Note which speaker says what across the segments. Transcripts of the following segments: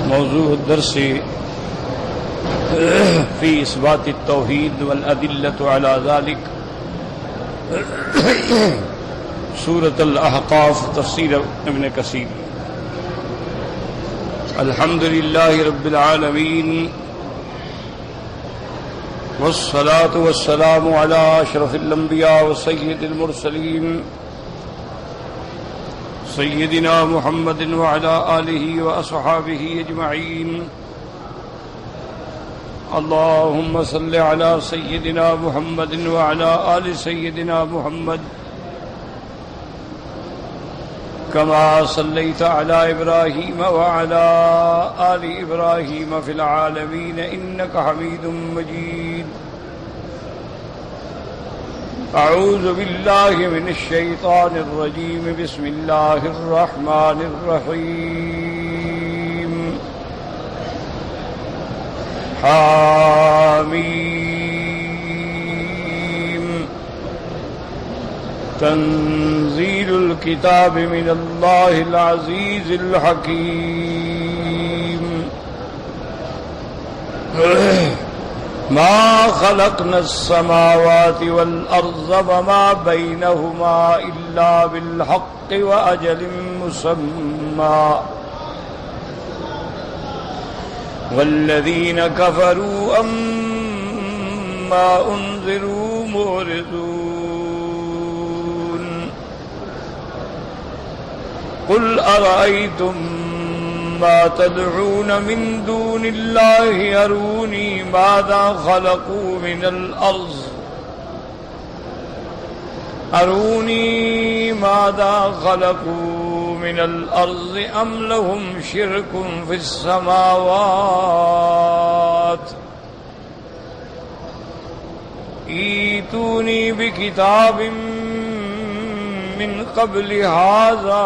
Speaker 1: موضوع الدرس في إثبات التوحيد والأدلة على ذلك، سورة الأحقاف، تفسير ابن كثير۔ الحمد لله رب العالمين، والصلاة والسلام على أشرف الأنبياء وسيد المرسلين سيدنا محمد وعلى آله وأصحابه أجمعين۔ اللهم صل على سيدنا محمد وعلى آل سيدنا محمد كما صليت على إبراهيم وعلى آل إبراهيم في العالمين إنك حميد مجيد۔ أعوذ بالله من الشيطان الرجيم، بسم الله الرحمن الرحيم۔ حامیم، تنزيل الكتاب من الله العزيز الحكيم۔ ما خلقنا السماوات والأرض وما بينهما إلا بالحق وأجل مسمى، والذين كفروا أما أنذروا معرضون۔ قل أرأيتم ما تدعون من دون الله أروني ماذا خلقوا من الأرض أم لهم شرك في السماوات، ائتوني بكتاب من قبل هذا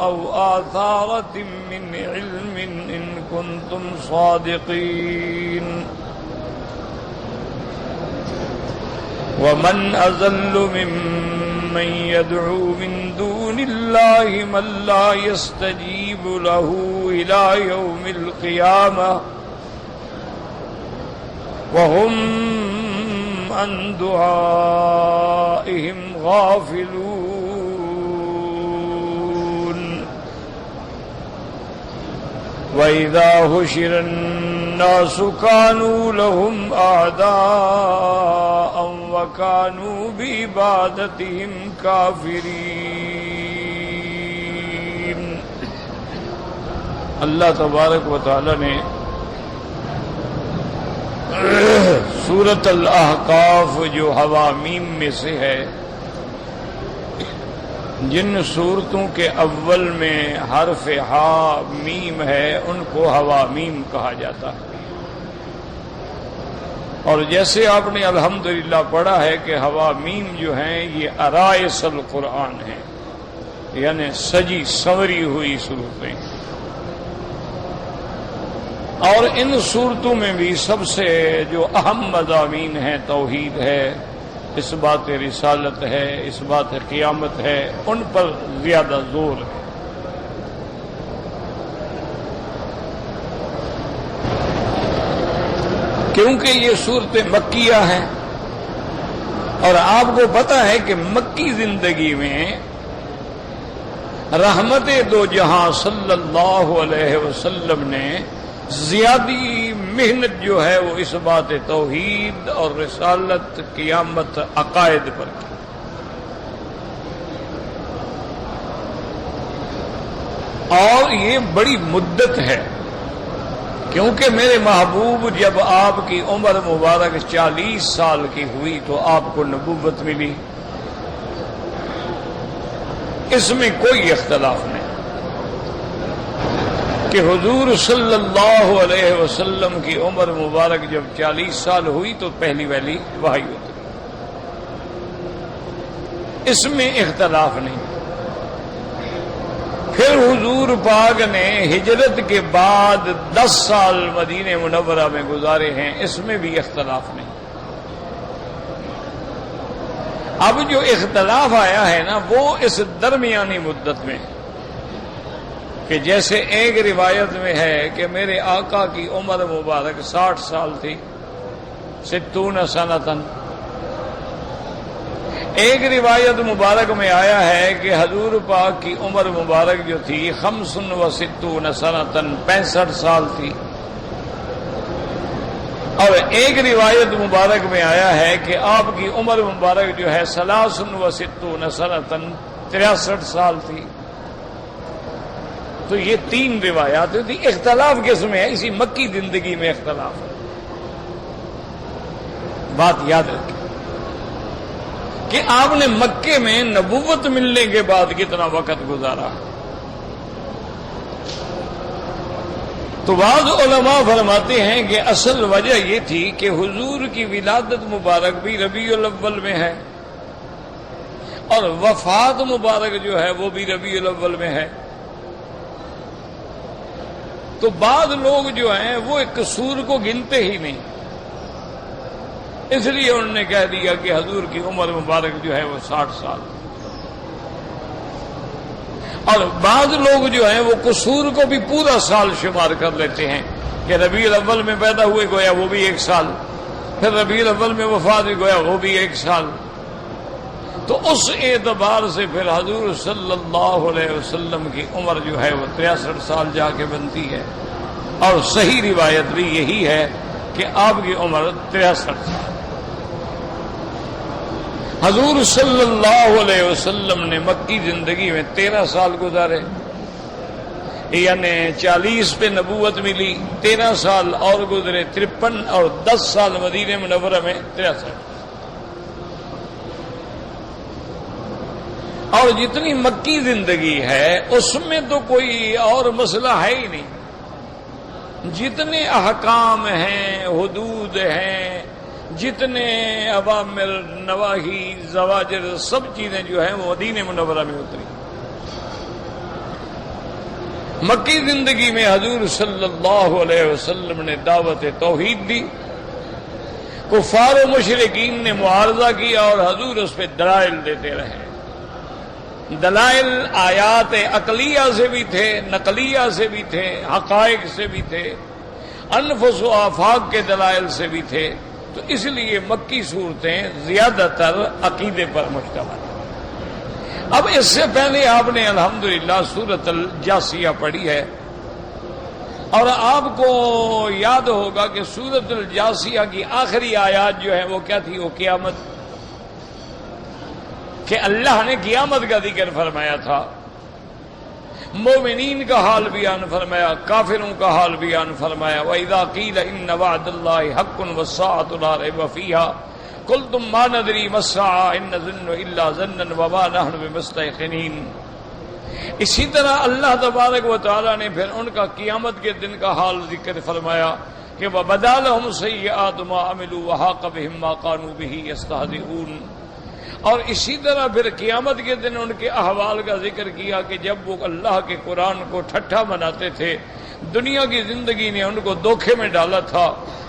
Speaker 1: أو آثارة من علم إن كنتم صادقين۔ ومن أضل ممن يدعو من دون الله من لا يستجيب له إلى يوم القيامة وهم عن دعائهم غافلون۔ وإذا حشر الناس كانوا لهم أعداء وكانوا بعبادتهم كافرين۔ اللہ تبارک و تعالی نے سورۃ الاحقاف جو حوامیم میں سے ہے، جن صورتوں کے اول میں حرف ہا میم ہے ان کو حوامیم کہا جاتا ہے۔ اور جیسے آپ نے الحمدللہ پڑھا ہے کہ حوامیم جو ہیں یہ عرائس القرآن ہیں، یعنی سجی سنوری ہوئی صورتیں۔ اور ان صورتوں میں بھی سب سے جو اہم مضامین ہیں توحید ہے، اس بات رسالت ہے، اس بات قیامت ہے، ان پر زیادہ زور ہے۔ کیونکہ یہ صورتیں مکیہ ہیں، اور آپ کو پتہ ہے کہ مکی زندگی میں رحمت دو جہاں صلی اللہ علیہ وسلم نے زیادی محنت جو ہے وہ اس بات توحید اور رسالت، قیامت، عقائد پر کی۔ اور یہ بڑی مدت ہے، کیونکہ میرے محبوب جب آپ کی عمر مبارک 40 سال کی ہوئی تو آپ کو نبوت ملی، اس میں کوئی اختلاف نہیں کہ حضور صلی اللہ علیہ وسلم کی عمر مبارک جب 40 سال ہوئی تو پہلی وحی اتری، اس میں اختلاف نہیں۔ پھر حضور پاک نے ہجرت کے بعد 10 سال مدینہ منورہ میں گزارے ہیں، اس میں بھی اختلاف نہیں۔ اب جو اختلاف آیا ہے نا وہ اس درمیانی مدت میں، کہ جیسے ایک روایت میں ہے کہ میرے آقا کی عمر مبارک 60 سال تھی، 60 سنتن۔ ایک روایت مبارک میں آیا ہے کہ حضور پاک کی عمر مبارک جو تھی 65 سنتن، 65 سال تھی۔ اور ایک روایت مبارک میں آیا ہے کہ آپ کی عمر مبارک جو ہے 63 سنتن، 63 سال تھی۔ تو یہ 3 روایات تھی، اختلاف کس میں ہے؟ اسی مکی زندگی میں اختلاف ہے۔ بات یاد رکھیں کہ آپ نے مکے میں نبوت ملنے کے بعد کتنا وقت گزارا۔ تو بعض علماء فرماتے ہیں کہ اصل وجہ یہ تھی کہ حضور کی ولادت مبارک بھی ربیع الاول میں ہے اور وفات مبارک جو ہے وہ بھی ربیع الاول میں ہے۔ تو بعض لوگ جو ہیں وہ قصور کو گنتے ہی نہیں، اس لیے انہوں نے کہہ دیا کہ حضور کی عمر مبارک جو ہے وہ 60 سال۔ اور بعض لوگ جو ہیں وہ قصور کو بھی پورا سال شمار کر لیتے ہیں کہ ربیع الاول میں پیدا ہوئے گویا وہ بھی 1 سال، پھر ربیع الاول میں وفات ہوئی گویا وہ بھی 1 سال۔ تو اس اعتبار سے پھر حضور صلی اللہ علیہ وسلم کی عمر جو ہے وہ 63 سال جا کے بنتی ہے، اور صحیح روایت بھی یہی ہے کہ آپ کی عمر 63 سال۔ حضور صلی اللہ علیہ وسلم نے مکی زندگی میں 13 سال گزارے، یعنی 40 پہ نبوت ملی، 13 سال اور گزرے 53، اور 10 سال مدینہ منورہ میں 63۔ اور جتنی مکی زندگی ہے اس میں تو کوئی اور مسئلہ ہے ہی نہیں، جتنے احکام ہیں، حدود ہیں، جتنے اوامر، نواہی، زواجر، سب چیزیں جو ہیں وہ مدینہ منورہ میں اتری۔ مکی زندگی میں حضور صلی اللہ علیہ وسلم نے دعوت توحید دی، کفار و مشرکین نے معارضہ کیا اور حضور اس پہ دلائل دیتے رہے۔ دلائل آیات عقلیہ سے بھی تھے، نقلیہ سے بھی تھے، حقائق سے بھی تھے، انفس و آفاق کے دلائل سے بھی تھے۔ تو اس لیے مکی صورتیں زیادہ تر عقیدے پر مشتمل ہیں۔ اب اس سے پہلے آپ نے الحمدللہ سورۃ الجاثیہ پڑھی ہے، اور آپ کو یاد ہوگا کہ سورۃ الجاثیہ کی آخری آیات جو ہے وہ کیا تھی؟ وہ قیامت، کہ اللہ نے قیامت کا ذکر فرمایا تھا، مومنین کا حال بیان فرمایا، کافروں کا حال بیان فرمایا۔ وَإِذَا قِيلَ إِنَّ وَعْدَ اللَّهِ حَقٌّ وَالسَّاعَةُ لَا رَيْبَ فِيهَا قُلْتُم مَّا نَدْرِي مَا السَّاعَةُ إِن نَّظُنُّ إِلَّا ظَنًّا وَمَا نَحْنُ بِمُسْتَيْقِنِينَ۔ اسی طرح اللہ تبارک و تعالیٰ نے پھر ان کا قیامت کے دن کا حال ذکر فرمایا کہ وَبَدَا لَهُمْ سَيِّئَاتُ مَا عَمِلُوا وَحَاقَ بِهِم مَّا كَانُوا بِهِ يَسْتَهْزِئُونَ۔ اور اسی طرح پھر قیامت کے دن ان کے احوال کا ذکر کیا کہ جب وہ اللہ کے قرآن کو ٹھٹھا بناتے تھے، دنیا کی زندگی نے ان کو دھوکے میں ڈالا تھا،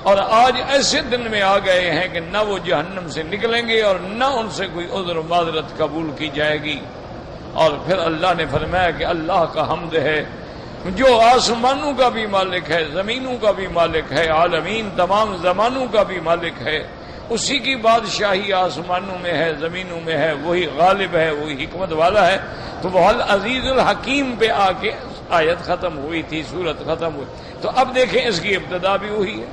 Speaker 1: اور آج ایسے دن میں آ گئے ہیں کہ نہ وہ جہنم سے نکلیں گے اور نہ ان سے کوئی عذر و معذرت قبول کی جائے گی۔ اور پھر اللہ نے فرمایا کہ اللہ کا حمد ہے جو آسمانوں کا بھی مالک ہے، زمینوں کا بھی مالک ہے، عالمین تمام زمانوں کا بھی مالک ہے، اسی کی بادشاہی آسمانوں میں ہے، زمینوں میں ہے، وہی غالب ہے، وہی حکمت والا ہے۔ تو وہ العزیز الحکیم پہ آ کے آیت ختم ہوئی تھی، سورت ختم ہوئی۔ تو اب دیکھیں اس کی ابتدا بھی وہی ہے،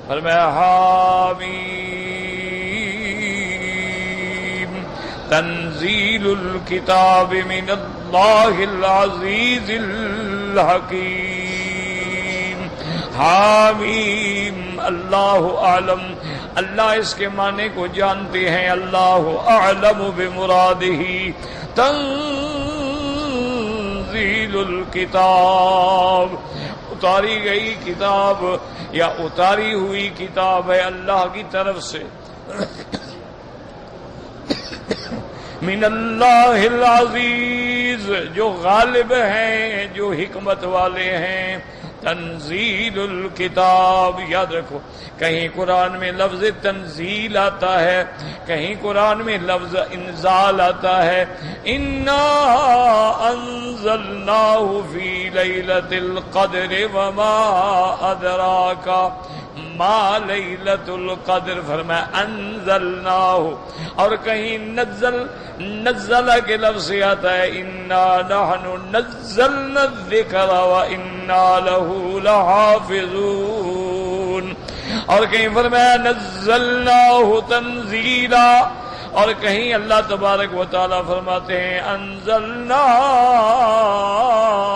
Speaker 1: فرمایا حامیم تنزیل الکتاب من اللہ العزیز الحکیم۔ حامیم، اللہ اعلم، اللہ اس کے معنی کو جانتے ہیں، اللہ اعلم بمرادہ۔ تنزیل الکتاب، اتاری گئی کتاب یا اتاری ہوئی کتاب ہے اللہ کی طرف سے، من اللہ العزیز، جو غالب ہیں، جو حکمت والے ہیں، تنزیل الکتاب. یاد رکھو کہیں قرآن میں لفظ تنزیل آتا ہے, کہیں قرآن میں لفظ انزال آتا ہے. انا انزلناہ فی لیلۃ القدر وما ادراک ما لیلۃ القدر, فرمایا انزلناہ. اور کہیں نزل کے لفظ سے آتا ہے انا نحن نزلنا الذکر وانا لہ لحافظون. اور کہیں فرمایا نزلناہ تنزیلا. اور کہیں اللہ تبارک و تعالی فرماتے ہیں انزلنا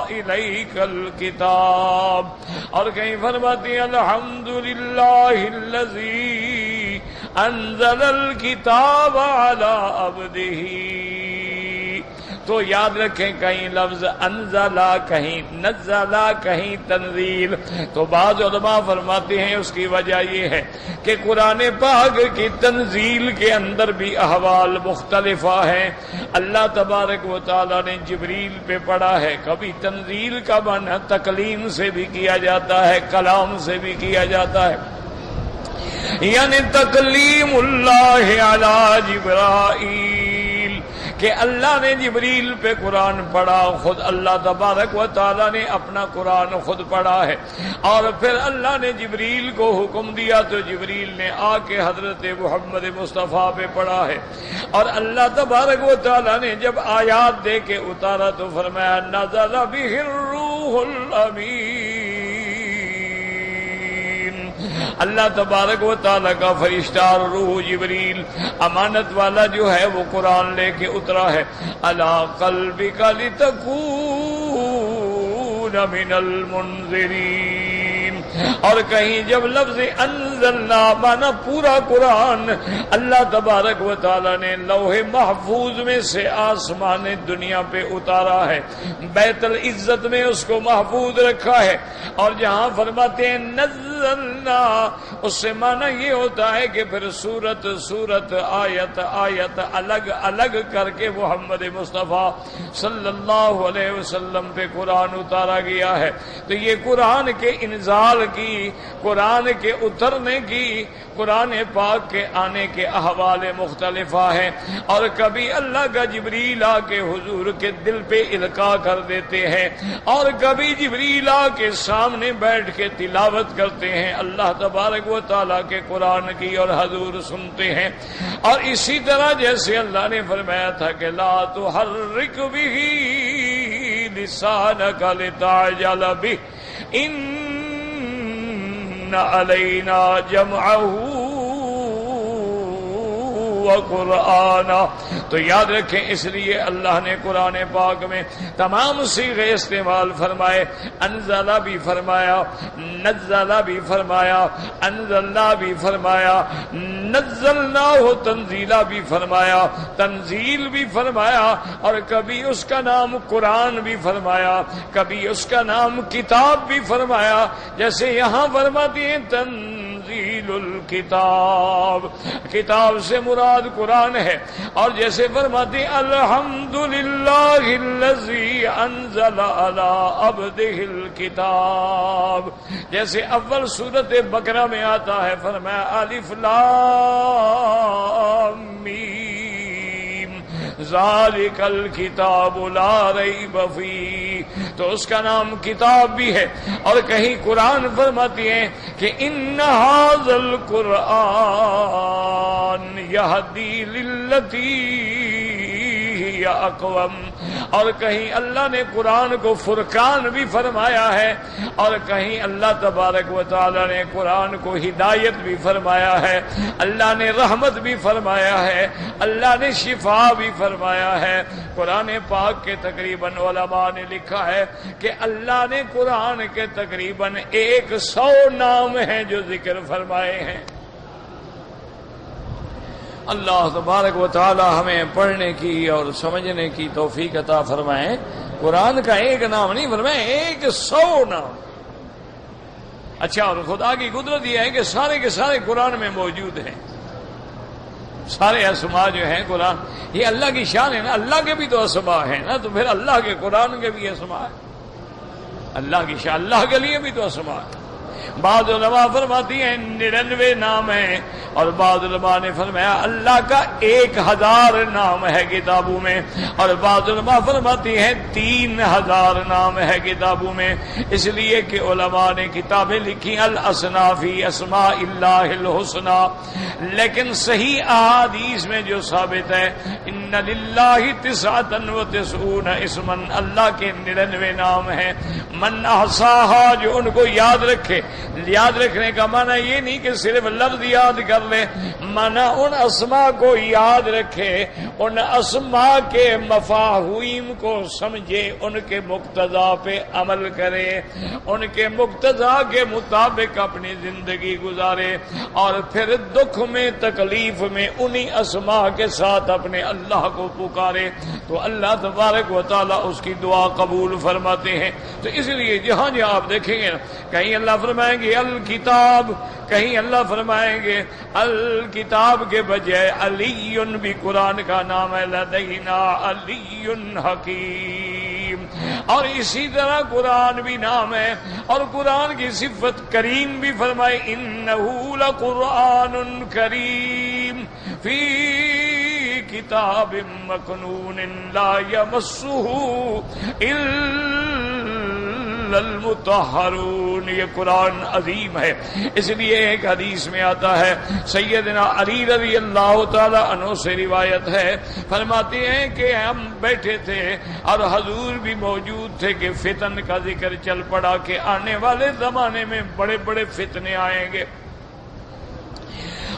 Speaker 1: الیک الکتاب. اور کہیں فرماتے ہیں الحمدللہ الذی انزل الکتاب علی عبدہ. تو یاد رکھیں کہیں لفظ انزلا, کہیں نزلا, کہیں تنزیل. تو بعض علماء فرماتے ہیں اس کی وجہ یہ ہے کہ قرآن پاک کی تنزیل کے اندر بھی احوال مختلفہ ہیں. اللہ تبارک و تعالیٰ نے جبریل پہ پڑھا ہے. کبھی تنزیل کا معنی تکلیم سے بھی کیا جاتا ہے, کلام سے بھی کیا جاتا ہے, یعنی تکلیم اللہ علی جبرائیل, کہ اللہ نے جبریل پہ قرآن پڑھا. خود اللہ تبارک و تعالیٰ نے اپنا قرآن خود پڑھا ہے, اور پھر اللہ نے جبریل کو حکم دیا تو جبریل نے آ کے حضرت محمد مصطفیٰ پہ پڑھا ہے. اور اللہ تبارک و تعالیٰ نے جب آیات دے کے اتارا تو فرمایا نزل بہ الروح الامین. اللہ تبارک و تعالیٰ کا فرشتہ اور روح جبریل امانت والا جو ہے وہ قرآن لے کے اترا ہے. علی قلبک لتکون من المنذرین. اور کہیں جب لفظ انزلنا مانا پورا قرآن اللہ تبارک و تعالیٰ نے لوح محفوظ میں سے آسمان دنیا پہ اتارا ہے, بیت العزت میں اس کو محفوظ رکھا ہے. اور جہاں فرماتے ہیں نزلنا, اس سے معنی یہ ہوتا ہے کہ پھر سورت سورت آیت آیت الگ الگ کر کے محمد مصطفیٰ صلی اللہ علیہ وسلم پہ قرآن اتارا گیا ہے. تو یہ قرآن کے انزال کی, قرآن کے اترنے کی, قرآن پاک کے آنے کے احوال مختلفہ ہیں. اور کبھی اللہ کا جبریل آ کے حضور کے دل پہ القاء کر دیتے ہیں, اور کبھی جبریل آ کے سامنے بیٹھ کے تلاوت کرتے ہیں اللہ تبارک و تعالیٰ کے قرآن کی, اور حضور سنتے ہیں. اور اسی طرح جیسے اللہ نے فرمایا تھا کہ لا تحرک بہ لسانک لتعجل بہ ان علینا جمعہ وقرآنا. تو یاد رکھیں اس لیے اللہ نے قرآن پاک میں تمام صیغے استعمال فرمائے. انزلہ بھی فرمایا, نزلہ بھی فرمایا, انزلنا بھی فرمایا, نزلناہ تنزیلہ بھی فرمایا, تنزیل بھی فرمایا, اور کبھی اس کا نام قرآن بھی فرمایا, کبھی اس کا نام کتاب بھی فرمایا. جیسے یہاں فرماتی ہیں تنزیل الکتاب, کتاب سے مراد قرآن ہے. اور جیسے فرماتے الحمدللہ الذی انزل علی عبدہ الکتاب, جیسے اول سورت بقرہ میں آتا ہے فرمایا الف لام میم ذالک الکتاب لا ریب فیہ, تو اس کا نام کتاب بھی ہے. اور کہیں قرآن فرماتی ہیں کہ ان ھذا القرآن یہدی للتی ہی اقوم. اور کہیں اللہ نے قرآن کو فرقان بھی فرمایا ہے, اور کہیں اللہ تبارک و تعالی نے قرآن کو ہدایت بھی فرمایا ہے, اللہ نے رحمت بھی فرمایا ہے, اللہ نے شفا بھی فرمایا ہے. قرآن پاک کے تقریباً علماء نے لکھا ہے کہ اللہ نے قرآن کے تقریباً 100 نام ہیں جو ذکر فرمائے ہیں. اللہ تبارک و تعالی ہمیں پڑھنے کی اور سمجھنے کی توفیق عطا فرمائے. قرآن کا ایک نام نہیں فرمائے, 100 نام. اچھا, اور خدا کی قدرت یہ ہے کہ سارے کے سارے قرآن میں موجود ہیں. سارے اسماء جو ہیں قرآن, یہ اللہ کی شان ہے نا, اللہ کے بھی تو اسماء ہیں نا, تو پھر اللہ کے قرآن کے بھی اسماء ہیں. اللہ کی شان، اللہ کے لیے بھی تو اسما ہے۔ بعض علماء فرماتی ہیں 99 نام ہیں، اور بعض علماء نے فرمایا اللہ کا 1000 نام ہے کتابوں میں، اور بعض علماء فرماتی ہیں 3000 نام ہے کتابوں میں، اس لیے کہ علماء نے کتابیں لکھی الاسنا فی اسماء اللہ الحسنی، لیکن صحیح احادیث میں جو ثابت ہے ان للہ 99 اسما، اللہ کے 99 نام ہیں، من احصاها، جو ان کو یاد رکھے۔ یاد رکھنے کا معنی یہ نہیں کہ صرف لفظ یاد کر لے، معنی ان اسماء کو یاد رکھے، ان اسماء کے مفاہیم کو سمجھے، ان کے مقتضا پہ عمل کرے، ان کے مقتضا کے مطابق اپنی زندگی گزارے، اور پھر دکھ میں تکلیف میں انہی اسماء کے ساتھ اپنے اللہ کو پکارے، تو اللہ تبارک و تعالی اس کی دعا قبول فرماتے ہیں۔ تو اس لیے جہاں جہاں آپ دیکھیں گے کہیں اللہ فرمائیں گے الکتاب، کہیں اللہ فرمائیں گے الکتاب کے بجائے علی، بھی قرآن کا نام ہے، لدینا علی حکیم، اور اسی طرح قرآن بھی نام ہے، اور قرآن کی صفت کریم بھی فرمائے انہ لقرآن کریم فی کتاب مکنون لا یمسہ المطہرون، یہ قرآن عظیم ہے۔ اس لیے ایک حدیث میں آتا ہے، سیدنا علی رضی اللہ تعالی عنہ سے روایت ہے، فرماتے ہیں کہ ہم بیٹھے تھے اور حضور بھی موجود تھے کہ فتن کا ذکر چل پڑا کہ آنے والے زمانے میں بڑے بڑے فتنے آئیں گے۔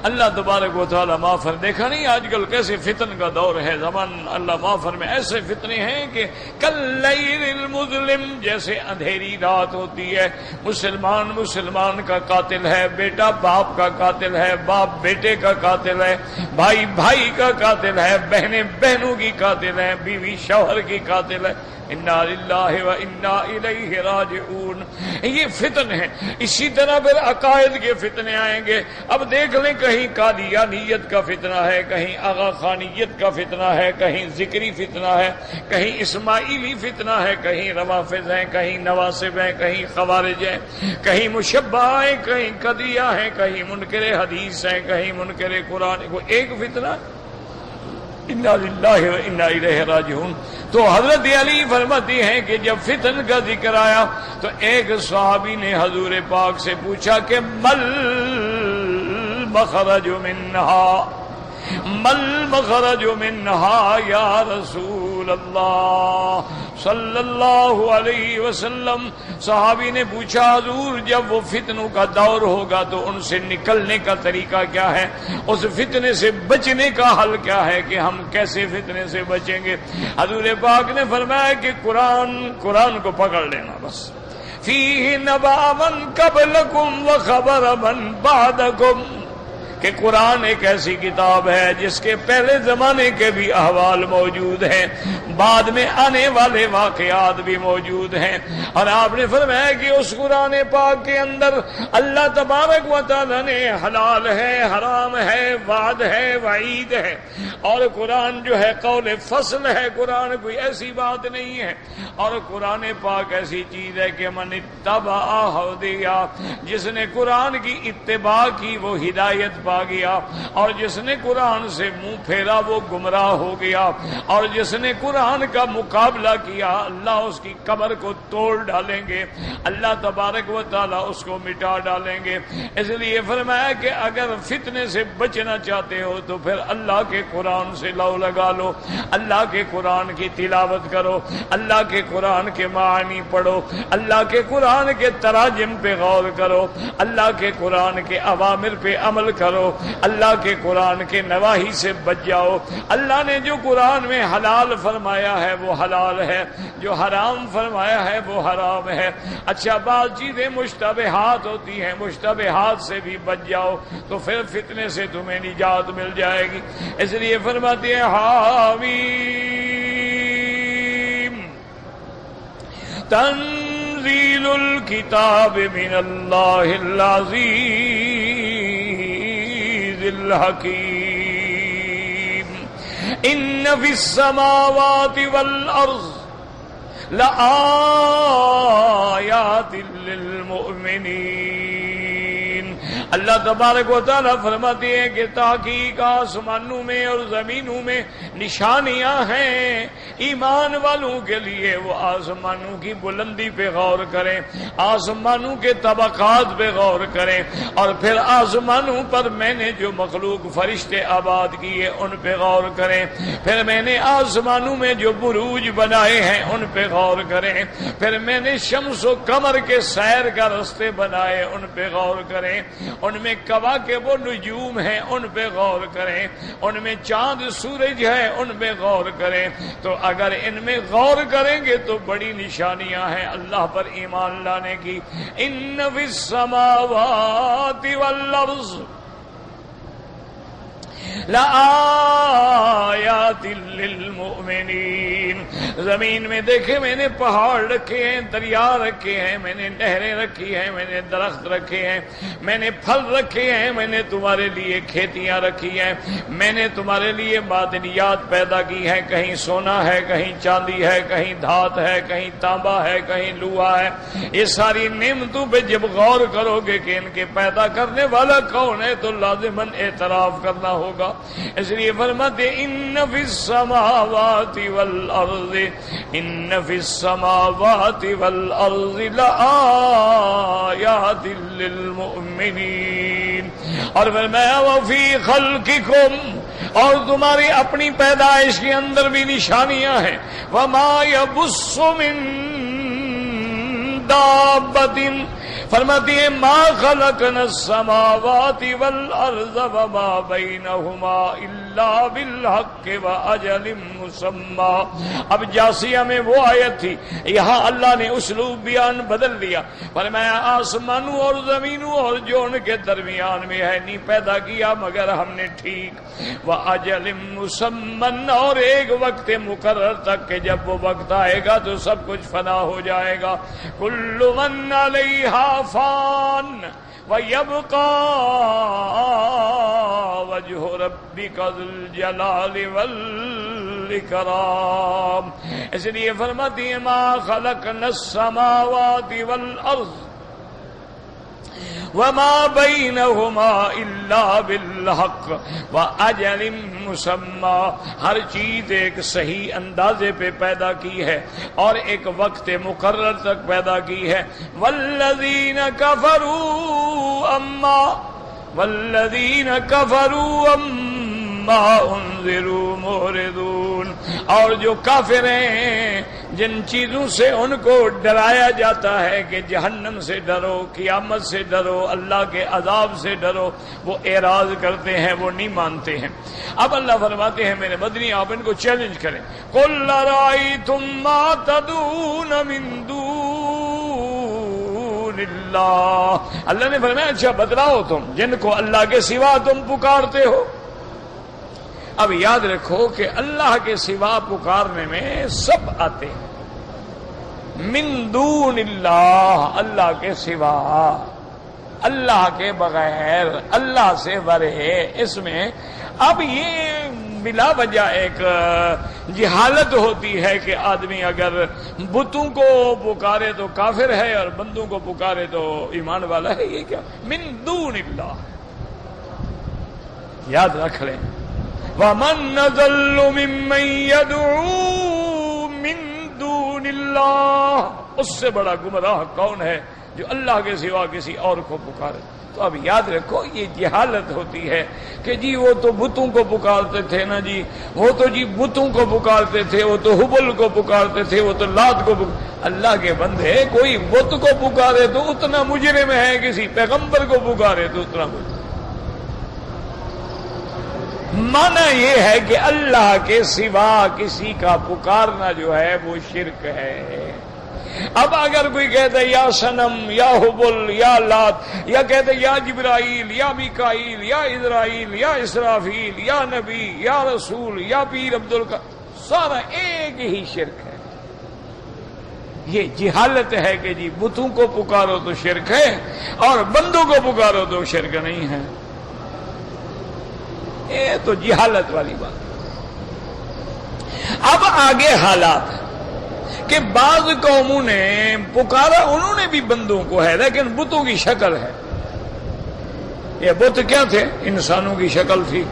Speaker 1: اللہ تبارک و تعالی معافر، دیکھا نہیں آج کل کیسے فتن کا دور ہے زمان، اللہ معافر میں ایسے فتنے ہیں کہ کاللیل المظلم، جیسے اندھیری رات ہوتی ہے، مسلمان کا قاتل ہے، بیٹا باپ کا قاتل ہے، باپ بیٹے کا قاتل ہے، بھائی کا قاتل ہے، بہنیں بہنوں کی قاتل ہے، بیوی شوہر کی قاتل ہے، انا للہ و انا الیہ راجعون، یہ فتن ہے۔ اسی طرح پھر عقائد کے فتنے آئیں گے۔ اب دیکھ لیں کہیں قادیانیت کا فتنہ ہے، کہیں آغا خانیت کا فتنہ ہے، کہیں ذکری فتنہ ہے، کہیں اسماعیلی فتنہ ہے، کہیں روافض ہیں، کہیں نواسب ہیں، کہیں خوارج ہیں، کہیں مشبہ ہیں، کہیں قدیہ ہیں، کہیں منکر حدیث ہیں، کہیں منکر قرآن، وہ ایک فتنہ، انا للہ و انا الیہ راجعون۔ تو حضرت علی فرماتی ہیں کہ جب فتن کا ذکر آیا تو ایک صحابی نے حضور پاک سے پوچھا کہ مل مخرج منہا یا رسول اللہ صلی اللہ علیہ وسلم۔ صحابی نے پوچھا حضور جب وہ فتنوں کا دور ہوگا تو ان سے نکلنے کا طریقہ کیا ہے، اس فتنے سے بچنے کا حل کیا ہے، کہ ہم کیسے فتنے سے بچیں گے؟ حضور پاک نے فرمایا کہ قرآن کو پکڑ لینا بس، فیہ نبأ من قبلکم وخبر من بعدکم، کہ قرآن ایک ایسی کتاب ہے جس کے پہلے زمانے کے بھی احوال موجود ہیں، بعد میں آنے والے واقعات بھی موجود ہیں، اور آپ نے فرمایا کہ اس قرآن پاک کے اندر اللہ تبارک و تعالی نے حلال ہے، حرام ہے، وعد ہے، وعید ہے، اور قرآن جو ہے قول فصل ہے، قرآن کوئی ایسی بات نہیں ہے، اور قرآن پاک ایسی چیز ہے کہ من اتبع ہدیہ، جس نے قرآن کی اتباع کی وہ ہدایت پا گیا، اور جس نے قرآن سے منہ پھیرا وہ گمراہ ہو گیا، اور جس نے قرآن کا مقابلہ کیا اللہ اس کی قبر کو توڑ ڈالیں گے، اللہ تبارک و تعالی اس کو مٹا ڈالیں گے۔ اس لیے فرمایا کہ اگر فتنے سے بچنا چاہتے ہو تو پھر اللہ کے قرآن سے لو لگا لو، اللہ کے قرآن کی تلاوت کرو، اللہ کے قرآن کے معانی پڑھو، اللہ کے قرآن کے تراجم پہ غور کرو، اللہ کے قرآن کے اوامر پہ عمل کرو، اللہ کے قرآن کے نواہی سے بچ جاؤ۔ اللہ نے جو قرآن میں حلال فرمایا ہے وہ حلال ہے، جو حرام فرمایا ہے وہ حرام ہے۔ اچھا بعض چیزیں مشتبہات ہوتی ہیں، مشتبہات سے بھی بچ جاؤ تو پھر فتنے سے تمہیں نجات مل جائے گی۔ اس لیے فرماتے ہیں حامیم تنزیل الکتاب من اللہ العزیز الحکیم ان فی السماوات والارض لآیات لآیات للمؤمنین۔ اللہ تبارک و تعالیٰ فرماتے ہیں کہ تحقیق آسمانوں میں اور زمینوں میں نشانیاں ہیں ایمان والوں کے لیے۔ وہ آسمانوں کی بلندی پہ غور کریں، آسمانوں کے طبقات پہ غور کریں، اور پھر آسمانوں پر میں نے جو مخلوق فرشتے آباد کیے ان پہ غور کریں، پھر میں نے آسمانوں میں جو بروج بنائے ہیں ان پہ غور کریں، پھر میں نے شمس و قمر کے سیر کا رستے بنائے ان پہ غور کریں، ان میں کواکب و نجوم ہیں ان پہ غور کریں، ان میں چاند سورج ہے ان پہ غور کریں۔ تو اگر ان میں غور کریں گے تو بڑی نشانیاں ہیں اللہ پر ایمان لانے کی۔ ان فی السماوات والارض لآیات للمؤمنین۔ زمین میں دیکھیں میں نے پہاڑ رکھے ہیں، دریا رکھے ہیں، میں نے نہریں رکھی ہیں، میں نے درخت رکھے ہیں، میں نے پھل رکھے ہیں، میں نے تمہارے لیے کھیتیاں رکھی ہیں، میں نے تمہارے لیے معدنیات پیدا کی ہیں، کہیں سونا ہے، کہیں چاندی ہے، کہیں دھات ہے، کہیں تانبا ہے، کہیں لوہا ہے۔ یہ ساری نعمتوں پہ جب غور کرو گے کہ ان کے پیدا کرنے والا کون ہے تو لازماً اعتراف کرنا ہوگا۔ اس لیے فرماتے ان فی السماوات والارض، ان فی السماوات والارض لآیات للمؤمنین۔ اور فرمایا وفی خلقکم، اور تمہاری اپنی پیدائش کے اندر بھی نشانیاں ہیں۔ وما یبث من دابۃ، فرماتی ہے ما خلقنا السماوات والارض وما بینہما الا بالحق واجل مسمى۔ اب جاسیہ میں وہ آیت تھی، یہاں اللہ نے اسلوب بیان بدل دیا، فرمایا آسمانوں اور زمینوں اور جو ان کے درمیان میں ہے نہیں پیدا کیا مگر ہم نے ٹھیک۔ واجل مسمى، اور ایک وقت مقرر تک کہ جب وہ وقت آئے گا تو سب کچھ فنا ہو جائے گا۔ کل من علیہا فان وَيَبْقَى وَجْهُ رَبِّكَ ذُو الْجَلَالِ وَالْإِكْرَامِ۔ اس لیے فرماتی ہے ما خلقنا السماوات والارض وما بینہما الا بالحق واجل مسمى۔ ہر چیز ایک صحیح اندازے پہ پیدا کی ہے اور ایک وقت مقرر تک پیدا کی ہے۔ والذین کفروا اما انذروا معرضون، اور جو کافر ہیں جن چیزوں سے ان کو ڈرایا جاتا ہے کہ جہنم سے ڈرو، قیامت سے ڈرو، اللہ کے عذاب سے ڈرو، وہ اعراض کرتے ہیں، وہ نہیں مانتے ہیں۔ اب اللہ فرماتے ہیں میرے مدنی آپ ان کو چیلنج کریں۔ قل ارائیتم ما تدعون من دون اللہ، اللہ نے فرمایا اچھا بتلاؤ تم جن کو اللہ کے سوا تم پکارتے ہو۔ اب یاد رکھو کہ اللہ کے سوا پکارنے میں سب آتے ہیں۔ من دون اللہ، اللہ کے سوا، اللہ کے بغیر، اللہ سے برے، اس میں اب یہ بلا وجہ ایک جہالت ہوتی ہے کہ آدمی اگر بتوں کو پکارے تو کافر ہے اور بندوں کو پکارے تو ایمان والا ہے۔ یہ کیا من دون اللہ، یاد رکھ لیں۔ وَمَنْ أَضَلُّ مِمَّنْ يَدْعُو مِنْ دُونِ اللَّهِ، اس سے بڑا گمراہ کون ہے جو اللہ کے سوا کسی اور کو پکارے۔ تو اب یاد رکھو یہ جہالت ہوتی ہے کہ جی وہ تو بتوں کو پکارتے تھے نا جی، وہ تو جی بتوں کو پکارتے تھے، وہ تو حبل کو پکارتے تھے، وہ تو لات کو اللہ کے بندے کوئی بت کو پکارے تو اتنا مجرم ہے، کسی پیغمبر کو پکارے تو اتنا مجرم۔ معنی یہ ہے کہ اللہ کے سوا کسی کا پکارنا جو ہے وہ شرک ہے۔ اب اگر کوئی کہتا ہے یا صنم یا حبل یا لات، یا کہتا ہے یا جبرائیل یا میکائیل یا اسرائیل یا اسرافیل یا نبی یا رسول یا پیر عبدالقادر، سارا ایک ہی شرک ہے۔ یہ جہالت ہے کہ جی بتوں کو پکارو تو شرک ہے اور بندوں کو پکارو تو شرک نہیں ہے۔ یہ تو جہالت والی بات۔ اب آگے حالات کہ بعض قوموں نے پکارا، انہوں نے بھی بندوں کو ہے لیکن بتوں کی شکل ہے. یہ بت کیا تھے؟ انسانوں کی شکل تھی.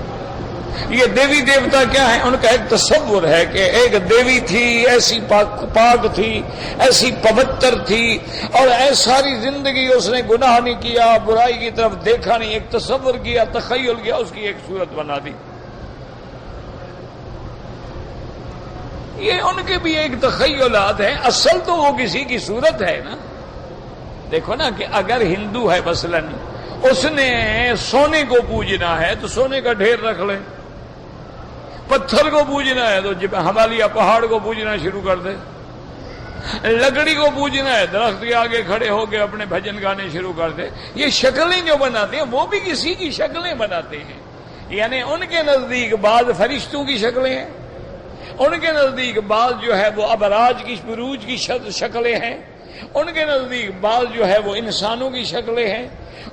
Speaker 1: یہ دیوی دیوتا کیا ہے؟ ان کا ایک تصور ہے کہ ایک دیوی تھی، ایسی پاک تھی، ایسی پوتر تھی، اور ساری زندگی اس نے گناہ نہیں کیا، برائی کی طرف دیکھا نہیں، ایک تصور کیا، تخیل کیا، اس کی ایک صورت بنا دی. یہ ان کے بھی ایک تخیلات ہیں، اصل تو وہ کسی کی صورت ہے نا. دیکھو نا کہ اگر ہندو ہے مثلاً، اس نے سونے کو پوجنا ہے تو سونے کا ڈھیر رکھ لے، پتھر کو پوجنا ہے تو ہمالیہ پہاڑ کو پوجنا شروع کر دے، لکڑی کو پوجنا ہے درخت کے آگے کھڑے ہو کے اپنے بھجن گانے شروع کر دے. یہ شکلیں جو بناتے ہیں وہ بھی کسی کی شکلیں بناتے ہیں. یعنی ان کے نزدیک بعض فرشتوں کی شکلیں ہیں، ان کے نزدیک بعض جو ہے وہ ابراج کی بروج کی شکلیں ہیں، ان کے نزدیک بعض جو ہے وہ انسانوں کی شکلیں ہیں،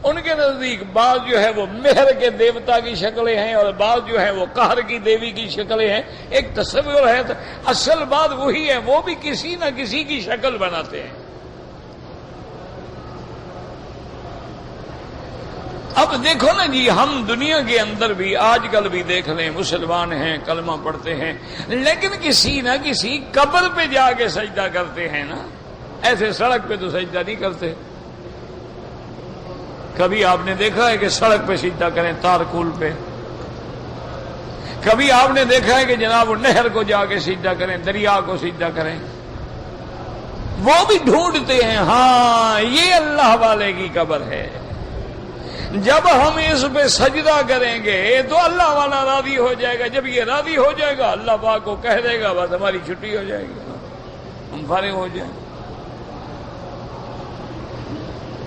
Speaker 1: ان کے نزدیک بعض جو ہے وہ مہر کے دیوتا کی شکلیں ہیں، اور بعض جو ہے وہ قہر کی دیوی کی شکلیں ہیں. ایک تصور ہے، اصل بات وہی ہے، وہ بھی کسی نہ کسی کی شکل بناتے ہیں. اب دیکھو نا جی، ہم دنیا کے اندر بھی آج کل بھی دیکھ لیں، مسلمان ہیں، کلمہ پڑھتے ہیں، لیکن کسی نہ کسی قبر پہ جا کے سجدہ کرتے ہیں نا. ایسے سڑک پہ تو سجدہ نہیں کرتے. کبھی آپ نے دیکھا ہے کہ سڑک پہ سجدہ کریں تارکول پہ؟ کبھی آپ نے دیکھا ہے کہ جناب نہر کو جا کے سجدہ کریں، دریا کو سجدہ کریں؟ وہ بھی ڈھونڈتے ہیں، ہاں یہ اللہ والے کی قبر ہے، جب ہم اس پہ سجدہ کریں گے تو اللہ والا راضی ہو جائے گا. جب یہ راضی ہو جائے گا اللہ پاک کو کہہ دے گا بس ہماری چھٹی ہو جائے گی، ہم فارغ ہو جائیں گے.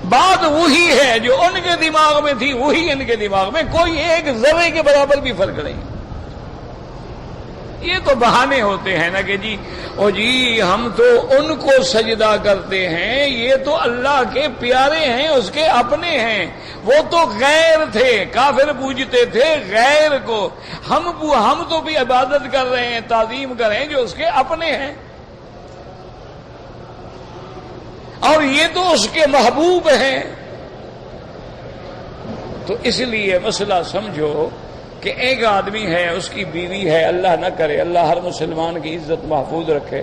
Speaker 1: بات وہی ہے جو ان کے دماغ میں تھی، وہی ان کے دماغ میں، کوئی ایک ذرے کے برابر بھی فرق نہیں. یہ تو بہانے ہوتے ہیں نا کہ جی او جی ہم تو ان کو سجدہ کرتے ہیں، یہ تو اللہ کے پیارے ہیں، اس کے اپنے ہیں. وہ تو غیر تھے، کافر پوجتے تھے غیر کو، ہم تو بھی عبادت کر رہے ہیں، تعظیم کر رہے ہیں جو اس کے اپنے ہیں، اور یہ تو اس کے محبوب ہیں. تو اس لیے مسئلہ سمجھو کہ ایک آدمی ہے، اس کی بیوی ہے، اللہ نہ کرے، اللہ ہر مسلمان کی عزت محفوظ رکھے.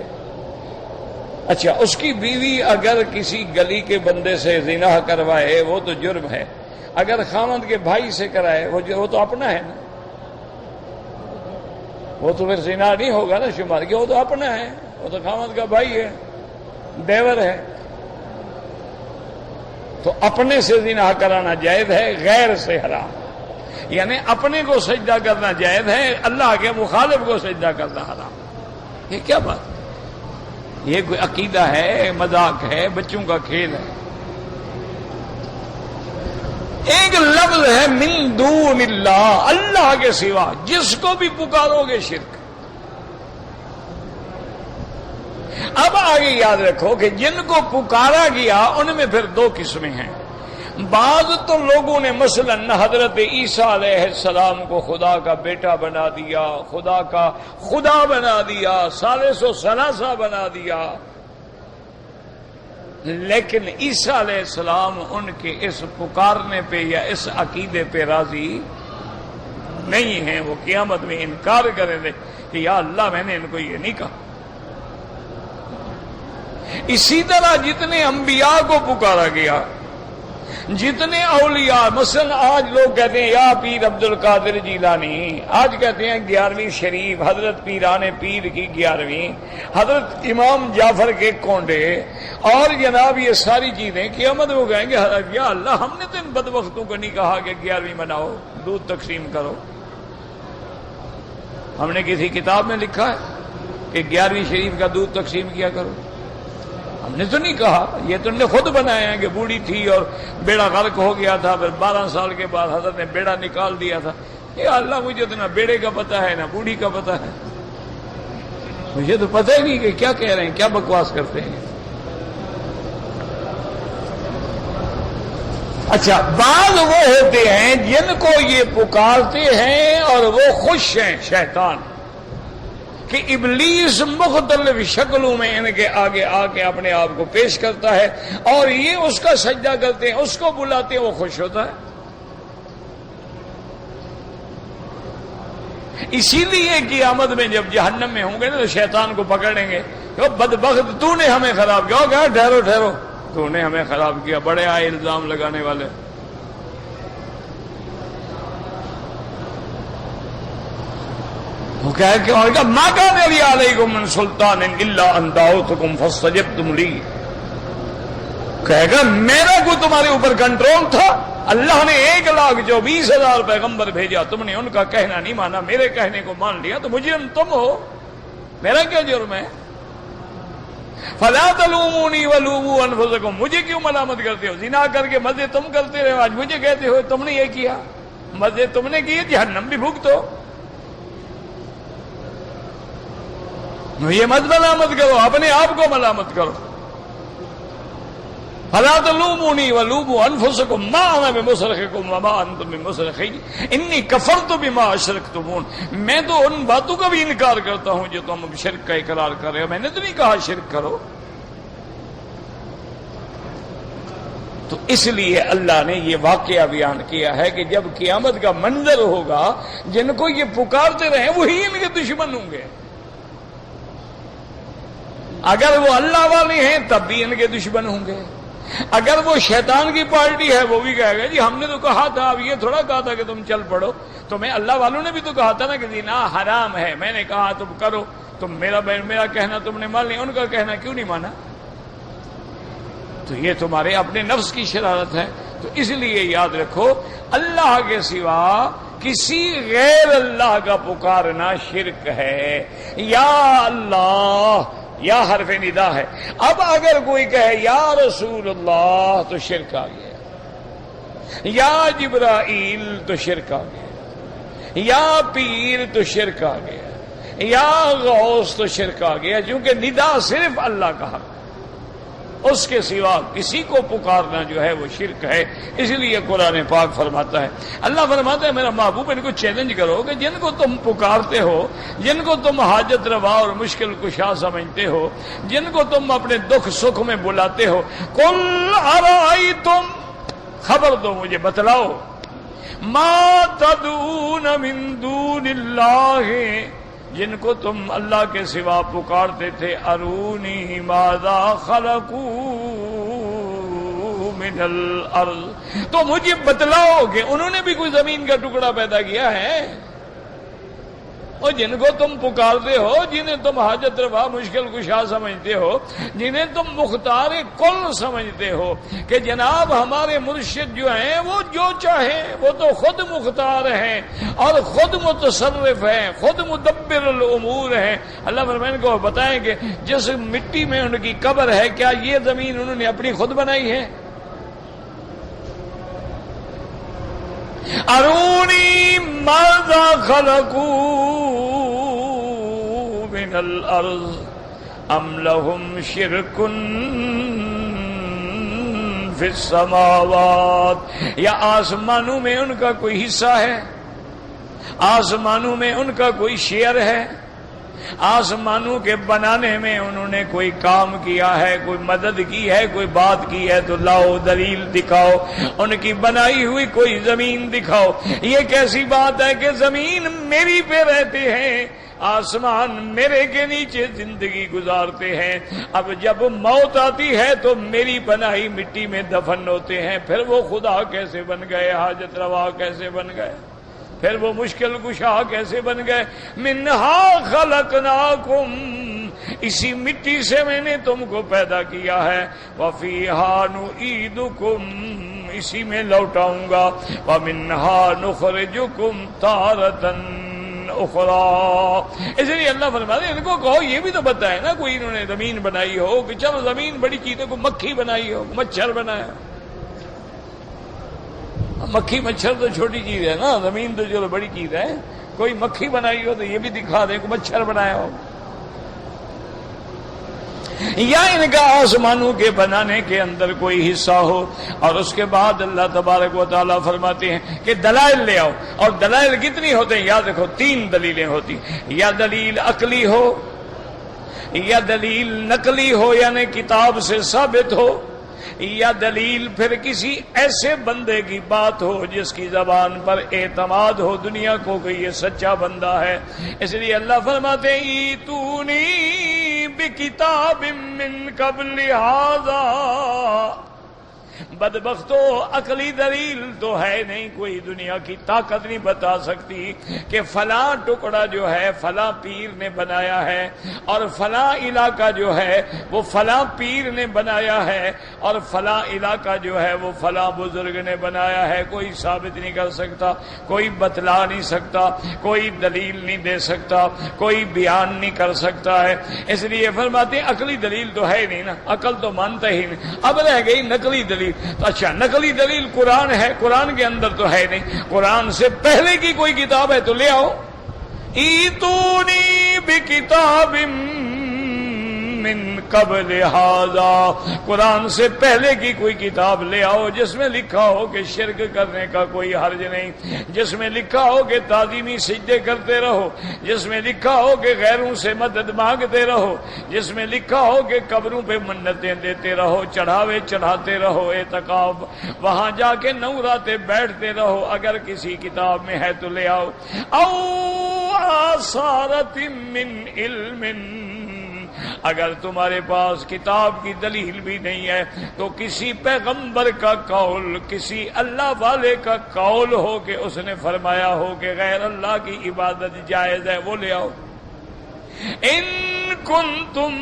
Speaker 1: اچھا، اس کی بیوی اگر کسی گلی کے بندے سے زنا کروائے وہ تو جرم ہے، اگر خاوند کے بھائی سے کرائے وہ تو اپنا ہے نا، وہ تو پھر زنا نہیں ہوگا نا شمار کہ وہ تو اپنا ہے، وہ تو خاوند کا بھائی ہے، دیور ہے. تو اپنے سے زنا کرانا جائز ہے، غیر سے حرام. یعنی اپنے کو سجدہ کرنا جائز ہے، اللہ کے مخالف کو سجدہ کرنا حرام. یہ کیا بات ہے؟ یہ کوئی عقیدہ ہے؟ مذاق ہے؟ بچوں کا کھیل ہے؟ ایک لفظ ہے من دون اللہ، اللہ کے سوا جس کو بھی پکارو گے شرک. اب آگے یاد رکھو کہ جن کو پکارا گیا ان میں پھر دو قسمیں ہیں. بعض تو لوگوں نے مثلا حضرت عیسیٰ علیہ السلام کو خدا کا بیٹا بنا دیا، خدا کا خدا بنا دیا، ثالث و ثلاثہ بنا دیا. لیکن عیسیٰ علیہ السلام ان کے اس پکارنے پہ یا اس عقیدے پہ راضی نہیں ہیں. وہ قیامت میں انکار کریں گے کہ یا اللہ میں نے ان کو یہ نہیں کہا. اسی طرح جتنے انبیاء کو پکارا گیا، جتنے اولیاء، مثلا آج لوگ کہتے ہیں یا پیر عبد القادر جیلانی، آج کہتے ہیں 11ویں شریف، حضرت پیران پیر کی 11ویں، حضرت امام جعفر کے کونڈے، اور جناب یہ ساری چیزیں قیامت میں کہیں گے یا اللہ ہم نے تو ان بدبختوں کو نہیں کہا کہ 11ویں مناؤ، دودھ تقسیم کرو. ہم نے کسی کتاب میں لکھا ہے کہ 11ویں شریف کا دودھ تقسیم کیا کرو؟ ہم نے تو نہیں کہا، یہ تو نے خود بنایا ہے کہ بوڑھی تھی اور بیڑا غرق ہو گیا تھا، پھر 12 سال کے بعد حضرت نے بیڑا نکال دیا تھا. یہ اللہ مجھے تو نہ بیڑے کا پتہ ہے نہ بوڑھی کا پتہ ہے، مجھے تو پتہ ہی نہیں کہ کیا کہہ رہے ہیں، کیا بکواس کرتے ہیں. اچھا، بعض وہ ہوتے ہیں جن کو یہ پکارتے ہیں اور وہ خوش ہیں، شیطان، کہ ابلیس مختلف شکلوں میں ان کے آگے آ کے اپنے آپ کو پیش کرتا ہے اور یہ اس کا سجدہ کرتے ہیں، اس کو بلاتے ہیں، وہ خوش ہوتا ہے۔ اسی لیے قیامت میں جب جہنم میں ہوں گے نا تو شیطان کو پکڑیں گے کہ بدبخت تو نے ہمیں خراب کیا۔ کہا ٹھہرو ٹھہرو، تو نے ہمیں خراب کیا، بڑے آئے الزام لگانے والے۔ وہ کہا کہ ما کان لی علیکم من سلطان الا ان دعوتکم فاستجبتم لی، کہے گا میرا کوئی تمہارے اوپر کنٹرول تھا؟ اللہ نے 1,24,000 پیغمبر بھیجا، تم نے ان کا کہنا نہیں مانا، میرے کہنے کو مان لیا، تو مجرم تم ہو، میرا کیا جرم ہے؟ فلا تلومونی ولوموا انفسکم، مجھے کیوں ملامت کرتے ہو؟ زنا کر کے مزے تم کرتے رہے، آج مجھے کہتے ہو تم نے یہ کیا، مزے تم نے کیے، جہنم بھی بھگتو۔ یہ مت ملامت کرو، اپنے آپ کو ملامت کرو۔ فلا تلومونی ولوموا انفسکم ما انا بمصرخکم وما انتم بمصرخی انی کفرت بما اشرکتمون، میں تو ان باتوں کا بھی انکار کرتا ہوں جو تم شرک کا اقرار کر رہے ہو، میں نے تو نہیں کہا شرک کرو۔ تو اس لیے اللہ نے یہ واقعہ بیان کیا ہے کہ جب قیامت کا منظر ہوگا، جن کو یہ پکارتے رہے وہی ان کے دشمن ہوں گے۔ اگر وہ اللہ والے ہیں تب بھی ان کے دشمن ہوں گے، اگر وہ شیطان کی پارٹی ہے وہ بھی کہے گا جی ہم نے تو کہا تھا، اب یہ تھوڑا کہا تھا کہ تم چل پڑو، تمہیں اللہ والوں نے بھی تو کہا تھا نا کہ زنا حرام ہے، میں نے کہا تم کرو، تم میرا کہنا تم نے مان لیا، ان کا کہنا کیوں نہیں مانا؟ تو یہ تمہارے اپنے نفس کی شرارت ہے۔ تو اس لیے یاد رکھو، اللہ کے سوا کسی غیر اللہ کا پکارنا شرک ہے۔ یا اللہ یا حرف ندا ہے۔ اب اگر کوئی کہے یا رسول اللہ تو شرک آ گیا، یا جبرائیل تو شرک آ گیا، یا پیر تو شرک آ گیا، یا غوث تو شرک آ گیا، کیونکہ ندا صرف اللہ کا حق ہے، اس کے سوا کسی کو پکارنا جو ہے وہ شرک ہے۔ اس لیے قرآن پاک فرماتا ہے، اللہ فرماتا ہے میرا محبوب ان کو چیلنج کرو کہ جن کو تم پکارتے ہو، جن کو تم حاجت روا اور مشکل کشا سمجھتے ہو، جن کو تم اپنے دکھ سکھ میں بلاتے ہو، قل ارائیتم، خبر دو مجھے بتلاؤ، ما تدعون من دون اللہ، جن کو تم اللہ کے سوا پکارتے تھے، ارونی ماذا خلقوا من الارض، تو مجھے بتلاؤ کہ انہوں نے بھی کوئی زمین کا ٹکڑا پیدا کیا ہے؟ اور جن کو تم پکارتے ہو، جنہیں تم حاجت روا مشکل کشا سمجھتے ہو، جنہیں تم مختار کل سمجھتے ہو کہ جناب ہمارے مرشد جو ہیں وہ جو چاہیں، وہ تو خود مختار ہیں اور خود متصرف ہیں، خود مدبر الامور ہیں۔ اللہ فرمائے کو بتائیں کہ جس مٹی میں ان کی قبر ہے، کیا یہ زمین انہوں نے اپنی خود بنائی ہے؟ ارونی ماذا خلقوا من الارض ام لهم شرک فی السماوات، یا آسمانوں میں ان کا کوئی حصہ ہے، آسمانوں میں ان کا کوئی شیئر ہے، آسمانوں کے بنانے میں انہوں نے کوئی کام کیا ہے، کوئی مدد کی ہے، کوئی بات کی ہے، تو لاؤ دلیل دکھاؤ، ان کی بنائی ہوئی کوئی زمین دکھاؤ۔ یہ کیسی بات ہے کہ زمین میری پہ رہتے ہیں، آسمان میرے کے نیچے زندگی گزارتے ہیں، اب جب موت آتی ہے تو میری بنائی مٹی میں دفن ہوتے ہیں، پھر وہ خدا کیسے بن گئے، حاجت روا کیسے بن گئے، پھر وہ مشکل کشا کیسے بن گئے؟ منہا خلقناکم، اسی مٹی سے میں نے تم کو پیدا کیا ہے، وفیہا نعیدکم، اسی میں لوٹاؤں گا، ومنہا نخرجکم تارۃ اخری۔ اس لیے اللہ فرماتے ہیں ان کو کہو یہ بھی تو بتائے نا، کوئی انہوں نے زمین بنائی ہو، کہ چلو زمین بڑی چیز ہے، کوئی مکھی بنائی ہو، مچھر بنایا، مکھی مچھر تو چھوٹی چیز ہے نا، زمین تو چلو بڑی چیز ہے، کوئی مکھی بنائی ہو تو یہ بھی دکھا دیں، کوئی مچھر بنایا ہو۔ یا ان کا آسمانوں کے بنانے کے اندر کوئی حصہ ہو. اور اس کے بعد اللہ تبارک و تعالیٰ فرماتے ہیں کہ دلائل لے آؤ. اور دلائل کتنی ہوتے ہیں؟ یاد رکھو 3 دلیلیں ہوتی ہیں. یا دلیل عقلی ہو، یا دلیل نقلی ہو یعنی کتاب سے ثابت ہو، یا دلیل پھر کسی ایسے بندے کی بات ہو جس کی زبان پر اعتماد ہو دنیا کو کہ یہ سچا بندہ ہے. اس لیے اللہ فرماتے ہیں ایتونی بکتاب من قبل ھذا. بدبختو عقلی دلیل تو ہے نہیں، کوئی دنیا کی طاقت نہیں بتا سکتی کہ فلاں ٹکڑا جو ہے فلاں پیر نے بنایا ہے، اور فلاں علاقہ جو ہے وہ فلاں پیر نے بنایا ہے، اور فلاں علاقہ جو ہے وہ فلاں بزرگ نے بنایا ہے. کوئی ثابت نہیں کر سکتا، کوئی بتلا نہیں سکتا، کوئی دلیل نہیں دے سکتا، کوئی بیان نہیں کر سکتا ہے. اس لیے فرماتے ہیں عقلی دلیل تو ہے نہیں نا، عقل تو مانتا ہی نہیں. اب رہ گئی نقلی دلیل. تو اچھا نقلی دلیل قرآن ہے، قرآن کے اندر تو ہے نہیں. قرآن سے پہلے کی کوئی کتاب ہے تو لے آؤ. ایتونی بکتاب من قبل ھذا. قرآن سے پہلے کی کوئی کتاب لے آؤ جس میں لکھا ہو کہ شرک کرنے کا کوئی حرج نہیں، جس میں لکھا ہو کہ تعظیمی سجدے کرتے رہو، جس میں لکھا ہو کہ غیروں سے مدد مانگتے رہو، جس میں لکھا ہو کہ قبروں پہ منتیں دیتے رہو، چڑھاوے چڑھاتے رہو، اعتکاف وہاں جا کے 9 راتیں بیٹھتے رہو. اگر کسی کتاب میں ہے تو لے آؤ. او آثارۃ من علم. اگر تمہارے پاس کتاب کی دلیل بھی نہیں ہے تو کسی پیغمبر کا قول، کسی اللہ والے کا قول ہو کہ اس نے فرمایا ہو کہ غیر اللہ کی عبادت جائز ہے، وہ لے آؤ. ان کنتم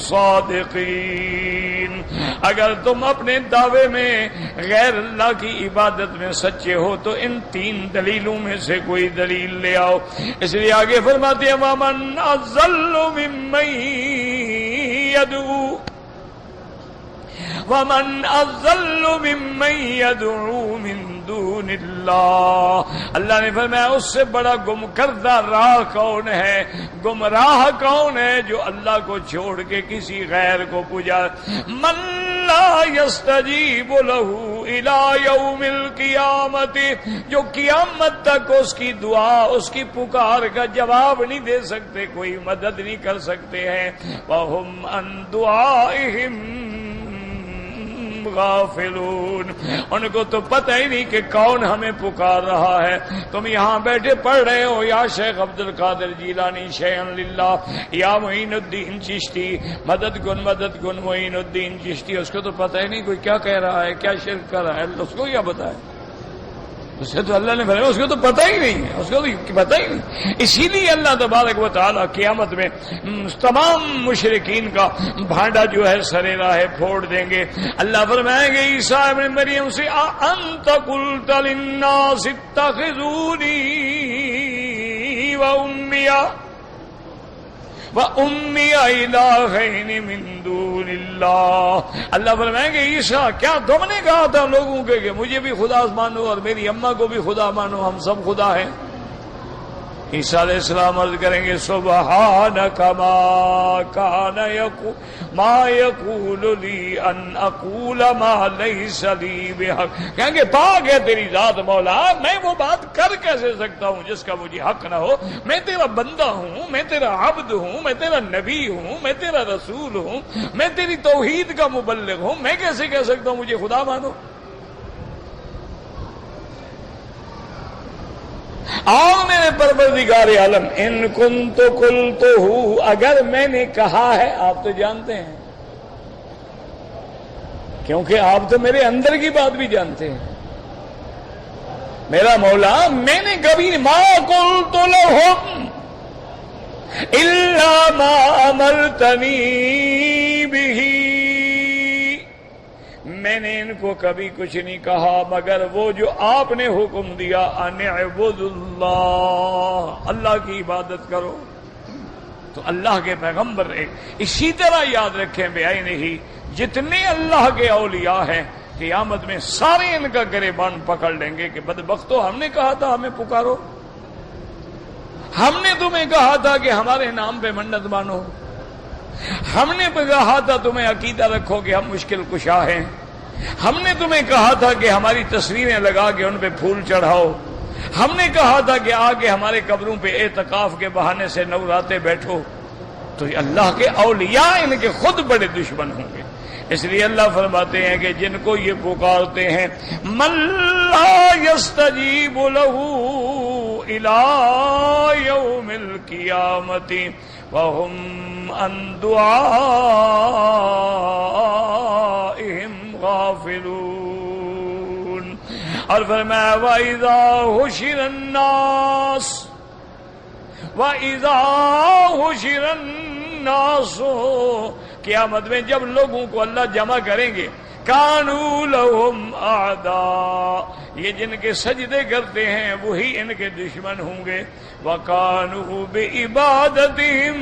Speaker 1: صادقین. اگر تم اپنے دعوے میں غیر اللہ کی عبادت میں سچے ہو تو ان 3 دلیلوں میں سے کوئی دلیل لے آؤ. اس لیے آگے فرماتے ہیں وَمَنْ أَضَلُّ مِمَّن يَدْعُو وَمَنْ أَضَلُّ مِمَّن يَدْعُو مِن دُونِ اللَّهِ. اللہ نے فرمایا اس سے بڑا گم کردہ راہ کون ہے، گمراہ کون ہے جو اللہ کو چھوڑ کے کسی غیر کو پوجا. مَن لَا يَسْتَجِيبُ لَهُ إِلَى يَوْمِ الْقِيَامَةِ. جو قیامت تک اس کی دعا، اس کی پکار کا جواب نہیں دے سکتے، کوئی مدد نہیں کر سکتے ہیں. وَهُمْ عَن دُعَائِهِمْ غافلون. ان کو تو پتہ ہی نہیں کہ کون ہمیں پکار رہا ہے. تم یہاں بیٹھے پڑھ رہے ہو یا شیخ عبد القادر جیلانی شیئن للہ، یا معین الدین چشتی مدد کن معین الدین چشتی. اس کو تو پتہ ہی نہیں کوئی کیا کہہ رہا ہے، کیا شرک کر رہا ہے. اس کو کیا پتہ ہے؟ اس سے تو اللہ نے فرمایا اس کو تو پتہ ہی نہیں ہے، اس کو تو پتہ ہی نہیں. اسی لیے اللہ تبارک و تعالیٰ قیامت میں تمام مشرکین کا بھانڈا جو ہے سرے راہ پھوڑ دیں گے. اللہ فرمائیں گے عیسیٰ ابن مریم سے انت قلت للناس اتخذونی وَأُمِّيَ إِلَٰهَيْنِ مِن دُونِ اللَّهِ. اللہ فرمائیں گے عیسیٰ کیا تم نے کہا تھا لوگوں کے کہ مجھے بھی خدا مانو اور میری اماں کو بھی خدا مانو، ہم سب خدا ہیں؟ عیسیٰ علیہ السلام عرض کریں گے سبحانک ما یقول لی ان اقول ما لیس لی بحق. کہیں گے پاک ہے تیری ذات مولا، میں وہ بات کر کیسے سکتا ہوں جس کا مجھے حق نہ ہو. میں تیرا بندہ ہوں، میں تیرا عبد ہوں، میں تیرا نبی ہوں، میں تیرا رسول ہوں، میں تیری توحید کا مبلغ ہوں. میں کیسے کہہ سکتا ہوں مجھے خدا مانو؟ آؤ میرے پروردگار عالم ان کنت قلتہ، اگر میں نے کہا ہے. آپ تو جانتے ہیں کیونکہ آپ تو میرے اندر کی بات بھی جانتے ہیں. میرا مولا میں نے کبھی ما قلت لہم الا ما امرتنی بہ. میں نے ان کو کبھی کچھ نہیں کہا مگر وہ جو آپ نے حکم دیا ان اعبدوا اللہ، اللہ کی عبادت کرو. تو اللہ کے پیغمبر اسی طرح یاد رکھیں بے نہیں جتنے اللہ کے اولیاء ہیں قیامت میں سارے ان کا گریبان پکڑ لیں گے کہ بدبختو ہم نے کہا تھا ہمیں پکارو. ہم نے تمہیں کہا تھا کہ ہمارے نام پہ منت مانو، ہم نے کہا تھا تمہیں عقیدہ رکھو کہ ہم مشکل کشا ہیں، ہم نے تمہیں کہا تھا کہ ہماری تصویریں لگا کے ان پہ پھول چڑھاؤ، ہم نے کہا تھا کہ آ کے ہمارے قبروں پہ اعتکاف کے بہانے سے نوراتے بیٹھو۔ تو اللہ کے اولیاء ان کے خود بڑے دشمن ہوں گے۔ اس لیے اللہ فرماتے ہیں کہ جن کو یہ پکارتے ہیں من لا یستجیب لہ الی یوم القیامۃ وہم عن دعائہم غافلون، اور فرمایا وَإِذَا حُشِرَ النَّاسُ وَإِذَا حُشِرَ النَّاسُ، قیامت میں جب لوگوں کو اللہ جمع کریں گے، کانوا لہم اعداء، یہ جن کے سجدے کرتے ہیں وہی ان کے دشمن ہوں گے، وَكَانُوا بِعِبَادَتِهِمْ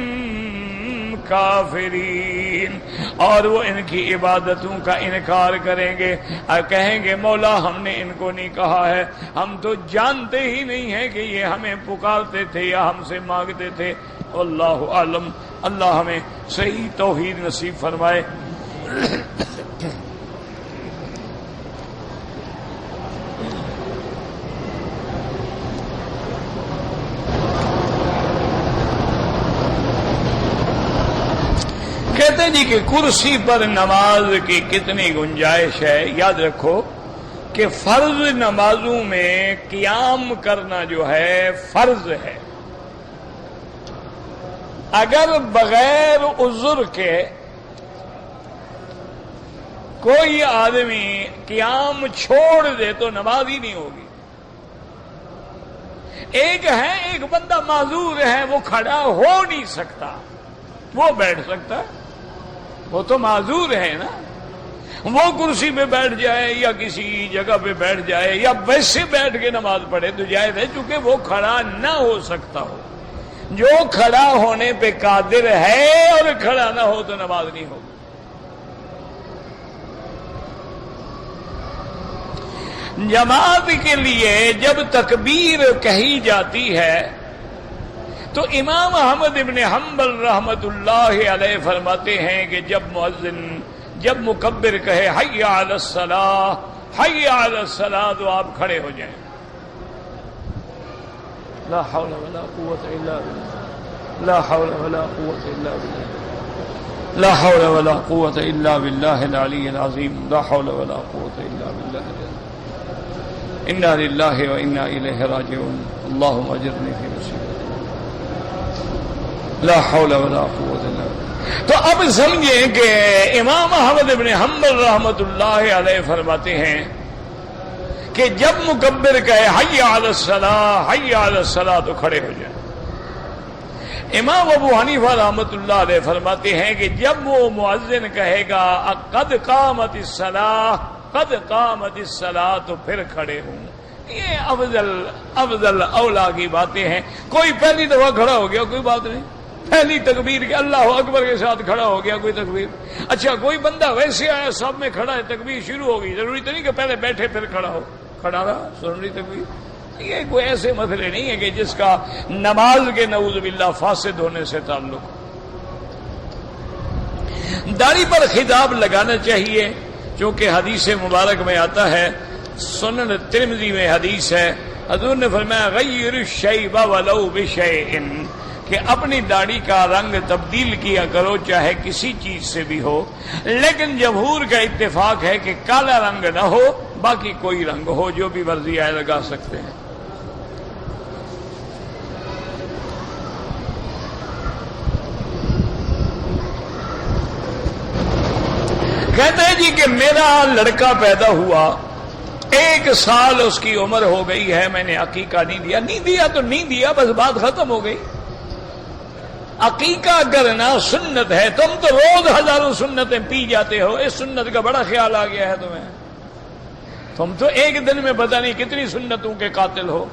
Speaker 1: کافرین، اور وہ ان کی عبادتوں کا انکار کریں گے اور کہیں گے مولا ہم نے ان کو نہیں کہا ہے، ہم تو جانتے ہی نہیں ہیں کہ یہ ہمیں پکارتے تھے یا ہم سے مانگتے تھے۔ واللہ عالم، اللہ ہمیں صحیح توحید نصیب فرمائے۔ کہتے جی کہ کرسی پر نماز کی کتنی گنجائش ہے؟ یاد رکھو کہ فرض نمازوں میں قیام کرنا جو ہے فرض ہے۔ اگر بغیر عذر کے کوئی آدمی قیام چھوڑ دے تو نماز ہی نہیں ہوگی۔ ایک بندہ معذور ہے، وہ کھڑا ہو نہیں سکتا، وہ بیٹھ سکتا ہے، وہ تو معذور ہے نا، وہ کرسی پہ بیٹھ جائے یا کسی جگہ پہ بیٹھ جائے یا ویسے بیٹھ کے نماز پڑھے تو جائز ہے، چونکہ وہ کھڑا نہ ہو سکتا ہو۔ جو کھڑا ہونے پہ قادر ہے اور کھڑا نہ ہو تو نماز نہیں ہوگی۔ جماعت کے لیے جب تکبیر کہی جاتی ہے تو امام احمد ابن حنبل رحمت اللہ علیہ فرماتے ہیں کہ جب مؤذن جب مکبر کہے حی علی الصلاۃ حی علی الصلاۃ تو آپ کھڑے ہو جائیں۔ لا حول ولا قوة الا بالله، لا حول ولا قوة الا بالله، لا حول ولا قوة الا بالله العلی العظیم، لا حول ولا قوة الا بالله العظیم، انا للہ وانا الیہ راجعون، اللهم اجرنی فی مصیبتی، لا حول ولا قوة الا بالله۔ تو اب سمجھیں کہ امام احمد بن حنبل رحمت اللہ علیہ فرماتے ہیں کہ جب مکبر کہے حی علی الصلاۃ حی علی الصلاۃ تو کھڑے ہو جائیں۔ امام ابو حنیفہ رحمت اللہ علیہ فرماتے ہیں کہ جب وہ مؤذن کہے گا قد قامت الصلاۃ قد قامت الصلاۃ تو پھر کھڑے ہوں۔ یہ افضل اولا کی باتیں ہیں۔ کوئی پہلی دفعہ کھڑا ہو گیا کوئی بات نہیں، پہلی تکبیر کے اللہ اکبر کے ساتھ کھڑا ہو گیا کوئی تکبیر۔ اچھا کوئی بندہ ویسے آیا سب میں کھڑا ہے، تکبیر شروع ہو گئی، ضروری تو نہیں کہ پہلے بیٹھے پھر کھڑا ہو، کھڑا رہا سن رہی تکبیر۔ یہ کوئی ایسے مسئلے نہیں ہے کہ جس کا نماز کے نعوذ باللہ فاسد ہونے سے تعلق۔ داڑھی پر خطاب لگانا چاہیے، چونکہ حدیث مبارک میں آتا ہے، سنن ترمذی میں حدیث ہے، حضور نے فرمایا غیر الشیب ولو بشیء، کہ اپنی داڑھی کا رنگ تبدیل کیا کرو چاہے کسی چیز سے بھی ہو، لیکن جمہور کا اتفاق ہے کہ کالا رنگ نہ ہو، باقی کوئی رنگ ہو، جو بھی مرضی آئے لگا سکتے ہیں۔ کہتے ہیں جی کہ میرا لڑکا پیدا ہوا، 1 سال اس کی عمر ہو گئی ہے، میں نے عقیقہ نہیں دیا۔ نہیں دیا تو نہیں دیا، بس بات ختم ہو گئی۔ عقیقہ کرنا سنت ہے، تم تو روز ہزاروں سنتیں پی جاتے ہو، اس سنت کا بڑا خیال آ گیا ہے تمہیں، تم تو ایک دن میں پتہ نہیں کتنی سنتوں کے قاتل ہو۔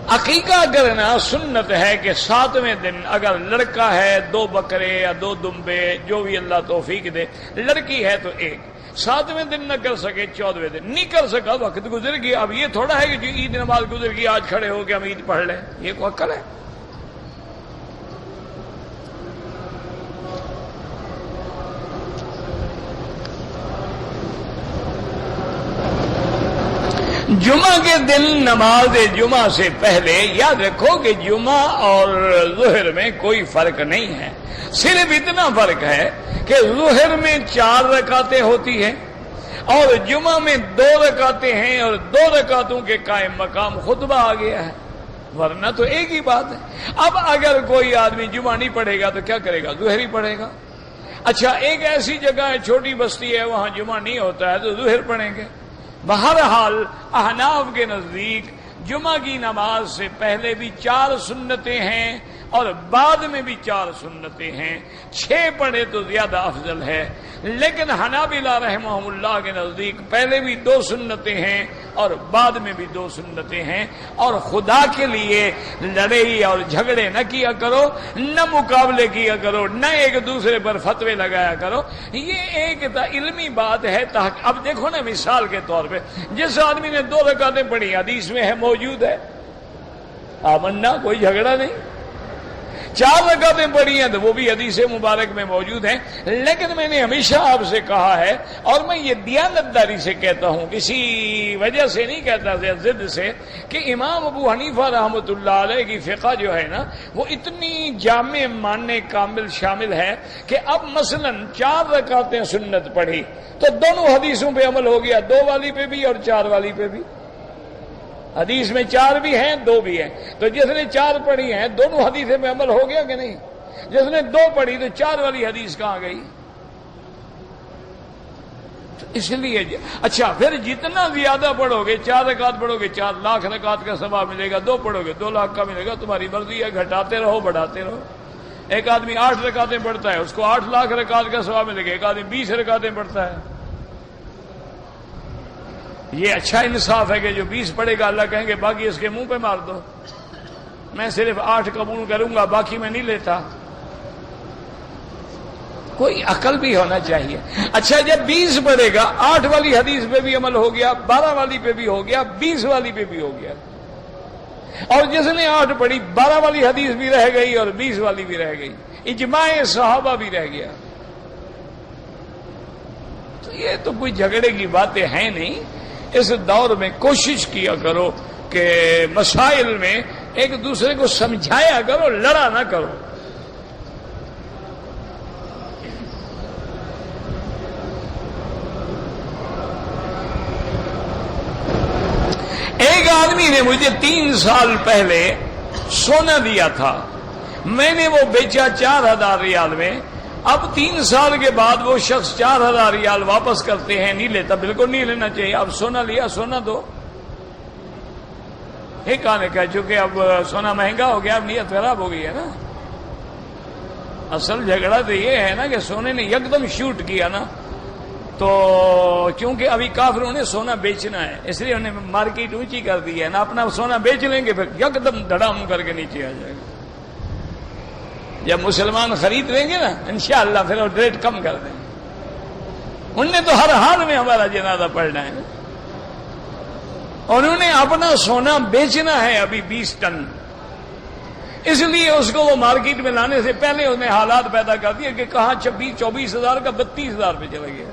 Speaker 1: عقیقہ اگر نا سنت ہے کہ 7ویں دن اگر لڑکا ہے 2 بکرے یا 2 دمبے جو بھی اللہ توفیق دے، لڑکی ہے تو 1، 7ویں دن نہ کر سکے 14ویں دن نہیں کر سکا، وقت گزر گیا، اب یہ تھوڑا ہے کہ جو عید نماز گزر گئی آج کھڑے ہو کے ہم عید پڑھ لیں، یہ کوئی عقل ہے؟ جمعہ کے دن نماز جمعہ سے پہلے یاد رکھو کہ جمعہ اور ظہر میں کوئی فرق نہیں ہے، صرف اتنا فرق ہے کہ ظہر میں 4 رکعتیں ہوتی ہیں اور جمعہ میں 2 رکعتیں ہیں، اور 2 رکعتوں کے قائم مقام خطبہ آ گیا ہے، ورنہ تو ایک ہی بات ہے۔ اب اگر کوئی آدمی جمعہ نہیں پڑھے گا تو کیا کرے گا؟ ظہر ہی پڑھے گا۔ اچھا ایک ایسی جگہ ہے چھوٹی بستی ہے وہاں جمعہ نہیں ہوتا ہے تو ظہر پڑھیں گے۔ بہرحال احناف کے نزدیک جمعہ کی نماز سے پہلے بھی 4 سنتیں ہیں اور بعد میں بھی 4 سنتیں ہیں، 6 پڑھے تو زیادہ افضل ہے، لیکن حنابلہ رحمہم اللہ کے نزدیک پہلے بھی 2 سنتیں ہیں اور بعد میں بھی 2 سنتیں ہیں، اور خدا کے لیے لڑائی اور جھگڑے نہ کیا کرو، نہ مقابلے کیا کرو، نہ ایک دوسرے پر فتوے لگایا کرو، یہ ایک علمی بات ہے۔ اب دیکھو نا مثال کے طور پہ جس آدمی نے 2 رکعتیں پڑھی حدیث میں ہے موجود ہے، آمنا کوئی جھگڑا نہیں، 4 رکعتیں پڑھی ہیں تو وہ بھی حدیث مبارک میں موجود ہیں، لیکن میں نے ہمیشہ آپ سے کہا ہے اور میں یہ دیانتداری سے کہتا ہوں، کسی وجہ سے نہیں کہتا، ضد سے، کہ امام ابو حنیفہ رحمۃ اللہ علیہ کی فقہ جو ہے نا وہ اتنی جامع ماننے کامل شامل ہے کہ اب مثلا 4 رکعتیں سنت پڑھی تو دونوں حدیثوں پہ عمل ہو گیا، 2 والی پہ بھی اور 4 والی پہ بھی۔ حدیث میں 4 بھی ہیں 2 بھی ہیں، تو جس نے 4 پڑھی ہیں دونوں حدیثیں میں عمل ہو گیا کہ نہیں؟ جس نے 2 پڑھی تو 4 والی حدیث کہاں گئی؟ تو اس لیے اچھا پھر جتنا زیادہ پڑھو گے، 4 رکعت پڑھو گے 4 لاکھ رکعت کا ثواب ملے گا، 2 پڑھو گے 2 لاکھ کا ملے گا، تمہاری مرضی ہے، گھٹاتے رہو بڑھاتے رہو۔ ایک آدمی 8 رکعتیں پڑھتا ہے اس کو 8 لاکھ رکعت کا ثواب ملے گا، ایک آدمی 20 رکعتیں پڑھتا ہے۔ یہ اچھا انصاف ہے کہ جو 20 پڑھے گا اللہ کہیں گے باقی اس کے منہ پہ مار دو، میں صرف 8 قبول کروں گا باقی میں نہیں لیتا۔ کوئی عقل بھی ہونا چاہیے۔ اچھا جب 20 پڑھے گا 8 والی حدیث پہ بھی عمل ہو گیا، 12 والی پہ بھی ہو گیا، 20 والی پہ بھی ہو گیا، اور جس نے 8 پڑھی 12 والی حدیث بھی رہ گئی اور 20 والی بھی رہ گئی، اجماع صحابہ بھی رہ گیا۔ تو یہ تو کوئی جھگڑے کی باتیں ہیں نہیں۔ اس دور میں کوشش کیا کرو کہ مسائل میں ایک دوسرے کو سمجھایا کرو، لڑا نہ کرو۔ ایک آدمی نے مجھے 3 سال پہلے سونا دیا تھا، میں نے وہ بیچا 4000 ریال میں۔ اب 3 سال کے بعد وہ شخص 4000 ریال واپس کرتے ہیں، نہیں لیتا، بالکل نہیں لینا چاہیے۔ اب سونا لیا سونا دو، ایک آنے کا، چونکہ اب سونا مہنگا ہو گیا، اب نیت خراب ہو گئی ہے نا۔ اصل جھگڑا تو یہ ہے نا کہ سونے نے یکدم شوٹ کیا نا، تو کیونکہ ابھی کافروں نے سونا بیچنا ہے اس لیے انہیں مارکیٹ اونچی کر دی ہے نا، اپنا سونا بیچ لیں گے پھر یکدم دھڑام کر کے نیچے آ جائے گا۔ جب مسلمان خرید لیں گے نا انشاءاللہ پھر وہ ریٹ کم کر دیں گے۔ انہوں نے تو ہر حال میں ہمارا جنازہ پڑھنا ہے، انہوں نے اپنا سونا بیچنا ہے ابھی 20 ٹن، اس لیے اس کو وہ مارکیٹ میں لانے سے پہلے انہیں حالات پیدا کر دیے کہ کہاں 24 ہزار کا 32,000 پہ چلا گیا۔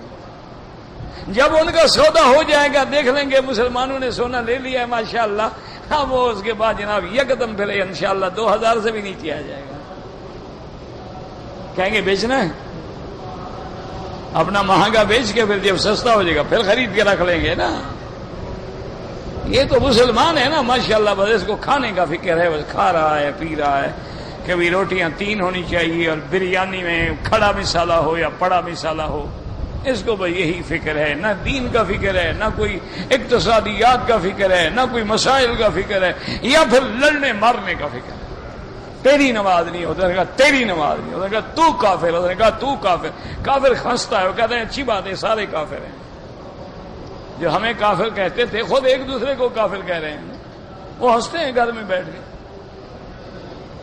Speaker 1: جب ان کا سودا ہو جائے گا دیکھ لیں گے مسلمانوں نے سونا لے لیا ہے ماشاءاللہ، ہاں وہ اس کے بعد جناب یکدم پھر انشاءاللہ 2000 سے بھی نیچے آ جائے گا۔ کہیں گے بیچنا ہے، اپنا مہنگا بیچ کے پھر جب سستا ہو جائے گا پھر خرید کے رکھ لیں گے نا۔ یہ تو مسلمان ہے نا ماشاءاللہ، بس اس کو کھانے کا فکر ہے، بس کھا رہا ہے پی رہا ہے، کبھی روٹیاں 3 ہونی چاہیے اور بریانی میں کھڑا مسالہ ہو یا پڑا مسالہ ہو، اس کو بس یہی فکر ہے، نہ دین کا فکر ہے، نہ کوئی اقتصادیات کا فکر ہے، نہ کوئی مسائل کا فکر ہے، یا پھر لڑنے مارنے کا فکر ہے۔ تیری نماز نہیں ہوتا، کہا تیری نماز نہیں ہوتا، کہا تو کافر، اس نے کہا تو کافر۔ کافر ہنستا ہے، وہ کہتے ہیں اچھی بات ہے سارے کافر ہیں، جو ہمیں کافر کہتے تھے خود ایک دوسرے کو کافر کہہ رہے ہیں، وہ ہنستے ہیں گھر میں بیٹھ کے.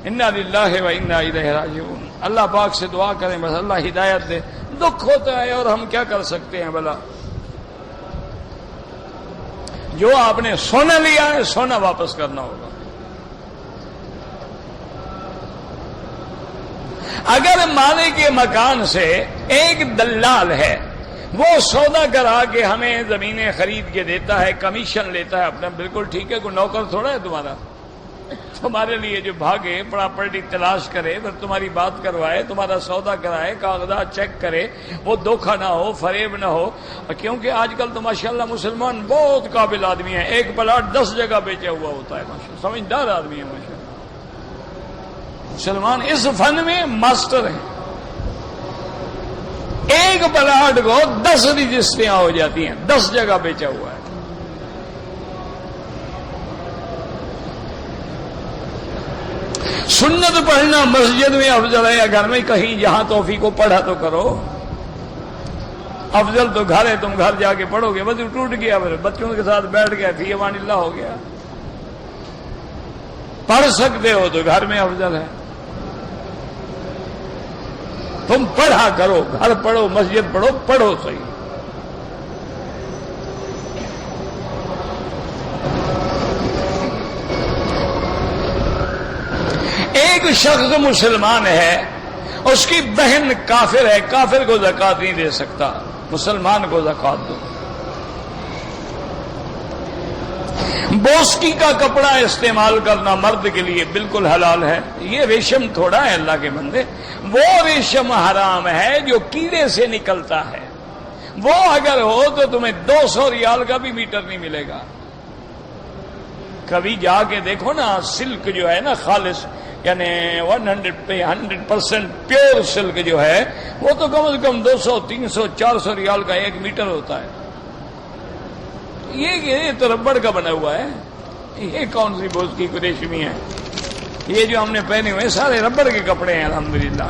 Speaker 1: انا للہ و انا الیہ راجعون. اللہ پاک سے دعا کریں بس اللہ ہدایت دے. دکھ ہوتا ہے اور ہم کیا کر سکتے ہیں بھلا. جو آپ نے سونا لیا ہے سونا واپس کرنا ہوگا. اگر مالک کے مکان سے ایک دلال ہے وہ سودا کرا کے ہمیں زمینیں خرید کے دیتا ہے, کمیشن لیتا ہے اپنا, بالکل ٹھیک ہے. کوئی نوکر تھوڑا ہے تمہارا, تمہارے لیے جو بھاگے پراپرٹی تلاش کرے, پھر تمہاری بات کروائے, تمہارا سودا کرائے, کاغذات چیک کرے, وہ دھوکہ نہ ہو, فریب نہ ہو. کیونکہ آج کل تو ماشاءاللہ مسلمان بہت قابل آدمی ہیں. ایک پلاٹ 10 جگہ بیچا ہوا ہوتا ہے ماشاءاللہ, سمجھدار آدمی ہے ماشاءاللہ. مسلمان اس فن میں ماسٹر ہیں. ایک پلاٹ کو 10 رجسٹریاں ہو جاتی ہیں, 10 جگہ بیچا ہوا ہے. سنت پڑھنا مسجد میں افضل ہے یا گھر میں؟ کہیں جہاں توفیق کو پڑھا تو کرو. افضل تو گھر ہے, تم گھر جا کے پڑھو گے, وضو ٹوٹ گیا, پھر بچوں کے ساتھ بیٹھ گیا, فی امان اللہ ہو گیا. پڑھ سکتے ہو تو گھر میں افضل ہے. تم پڑھا کرو, گھر پڑھو, مسجد پڑھو, پڑھو صحیح. ایک شخص مسلمان ہے, اس کی بہن کافر ہے, کافر کو زکوٰۃ نہیں دے سکتا, مسلمان کو زکوٰۃ دو. بوسکی کا کپڑا استعمال کرنا مرد کے لیے بالکل حلال ہے. یہ ریشم تھوڑا ہے اللہ کے بندے, وہ ریشم حرام ہے جو کیڑے سے نکلتا ہے. وہ اگر ہو تو تمہیں 200 ریال کا بھی میٹر نہیں ملے گا. کبھی جا کے دیکھو نا, سلک جو ہے نا خالص, یعنی 100% پیور سلک جو ہے, وہ تو کم از کم 200 300 400 ریال کا 1 میٹر ہوتا ہے. یہ تو ربڑ کا بنا ہوا ہے. یہ کون سی بوس کی ریشمی ہے؟ یہ جو ہم نے پہنے ہوئے سارے ربڑ کے کپڑے ہیں الحمدللہ.